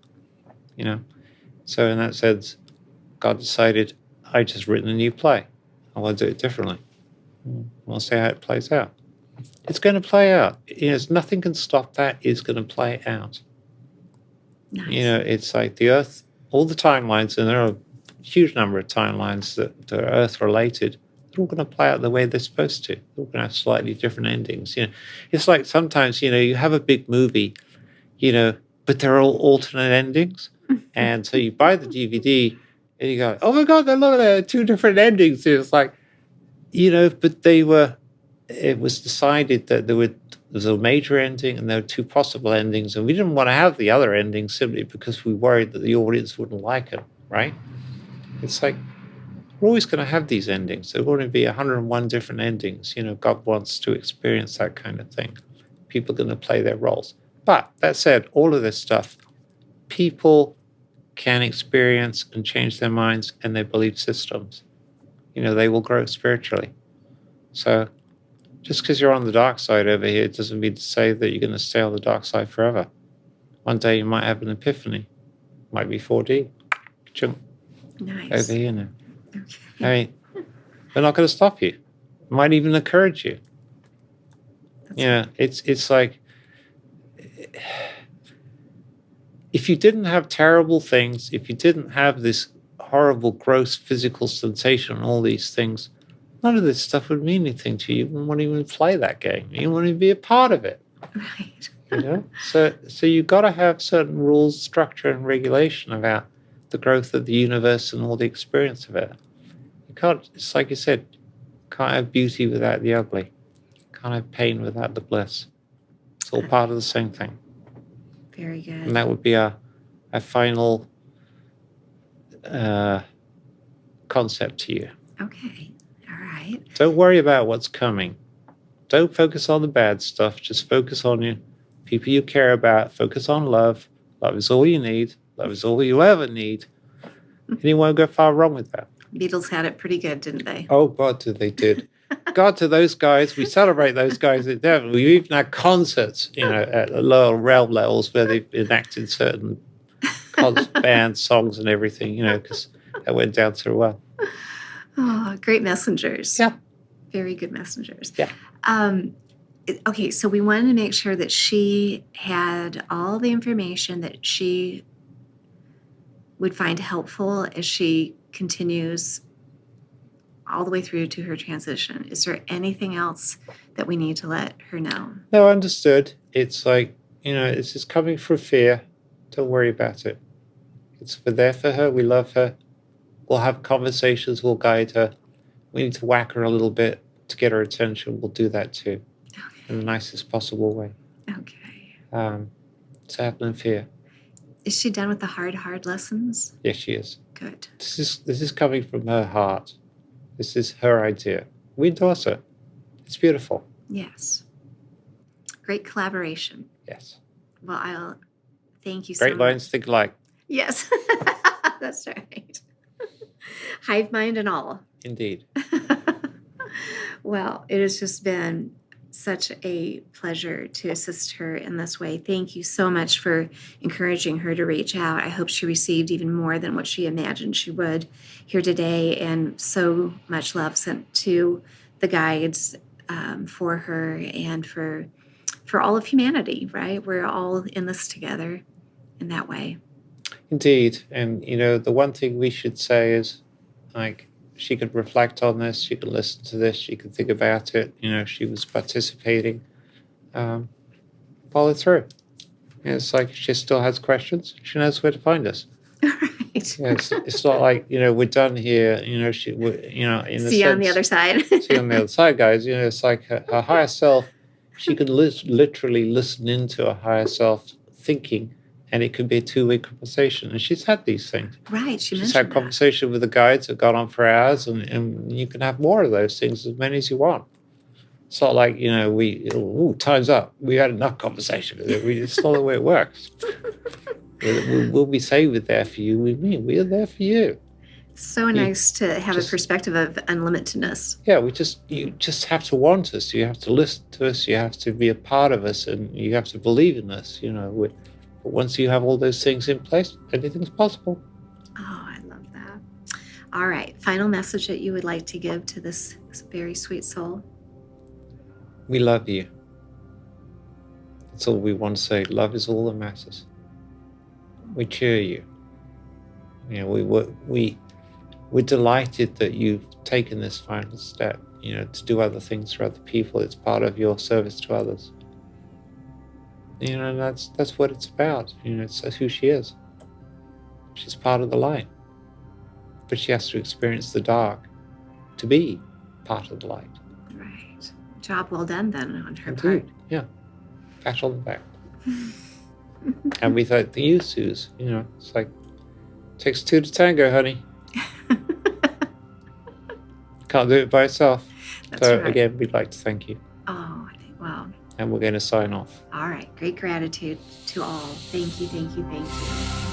So in that sense, God decided, I just written a new play. I want to do it differently. We'll see how it plays out. It's going to play out. Nothing can stop that. It's going to play out. Nice. It's like the Earth, all the timelines, and there are a huge number of timelines that are Earth related. They're all going to play out the way they're supposed to. They're all going to have slightly different endings. It's like sometimes, you have a big movie, but they're all alternate endings. And so you buy the DVD and you go, oh my God, look at that, 2 different endings. It's like, but it was decided that there was a major ending and there were 2 possible endings. And we didn't want to have the other ending simply because we worried that the audience wouldn't like it, right? It's like, we're always going to have these endings. There are going to be 101 different endings. God wants to experience that kind of thing. People are going to play their roles. But that said, all of this stuff, people can experience and change their minds and their belief systems. They will grow spiritually. So just because you're on the dark side over here doesn't mean to say that you're going to stay on the dark side forever. One day you might have an epiphany. Might be 4D. Chunk. Nice. Over here now. Okay. I mean, they're not going to stop you. It might even encourage you. It's like, if you didn't have terrible things, if you didn't have this horrible, gross physical sensation and all these things, none of this stuff would mean anything to you. You wouldn't want to even play that game. You wouldn't even be a part of it. Right. So you've got to have certain rules, structure, and regulation about the growth of the universe and all the experience of it. You can't, it's like you said, can't have beauty without the ugly. Can't have pain without the bliss. It's all part of the same thing. Very good. And that would be our final concept to you. Okay. All right. Don't worry about what's coming. Don't focus on the bad stuff. Just focus on you, people you care about. Focus on love. Love is all you need. Love is all you ever need. And you won't go far wrong with that. Beatles had it pretty good, didn't they? Oh, God, they did. God to those guys. We celebrate those guys. We even had concerts, at lower realm levels where they've enacted certain band songs and everything, because that went down so well. Oh, great messengers. Yeah. Very good messengers. Yeah. Okay, so we wanted to make sure that she had all the information that she would find helpful as she continues all the way through to her transition. Is there anything else that we need to let her know? No, understood. It's like, it's just coming from fear. Don't worry about it. We're there for her. We love her. We'll have conversations. We'll guide her. We need to whack her a little bit to get her attention. We'll do that too. Okay. In the nicest possible way. Okay. So have no fear. Is she done with the hard lessons? Yes, she is. Good. This is coming from her heart. This is her idea. We endorse her. It's beautiful. Yes. Great collaboration. Yes. Well, I'll thank you so Great much. minds think alike. Yes. That's right. Hive mind and all. Indeed. Well, it has just been such a pleasure to assist her in this way. Thank you so much for encouraging her to reach out. I hope she received even more than what she imagined she would here today, and so much love sent to the guides for her and for all of humanity, right? We're all in this together in that way. Indeed. And, the one thing we should say is, like, she could reflect on this, she could listen to this, she could think about it, she was participating. Follow through. It's like she still has questions, she knows where to find us. Right. It's not like, we're done here, in the See you on the other side. See you on the other side, guys. It's like her higher self, she could literally listen into her higher self thinking, and it could be a two-way conversation. And she's had these things. Right. She's had conversation with the guides that gone on for hours, and you can have more of those things, as many as you want. It's not like, time's up. We had enough conversation with it. It's not the way it works. We'll be saying we're there for you. We're there for you. So nice to have a perspective of unlimitedness. Yeah, you just have to want us. You have to listen to us. You have to be a part of us, and you have to believe in us. But once you have all those things in place, anything's possible. All right. Final message that you would like to give to this very sweet soul? We love you. That's all we want to say. Love is all that matters. We cheer you. We're delighted that you've taken this final step, to do other things for other people. It's part of your service to others. And that's what it's about. That's who she is. She's part of the light. But she has to experience the dark to be part of the light. Right. Job well done then on her Indeed. part. Yeah. Pat on the back. And we thought the uses, it's like, takes two to tango, honey. Can't do it by itself. That's So right. again, we'd like to thank you. Oh, wow. And we're going to sign off. All right. Great gratitude to all. Thank you, thank you, thank you.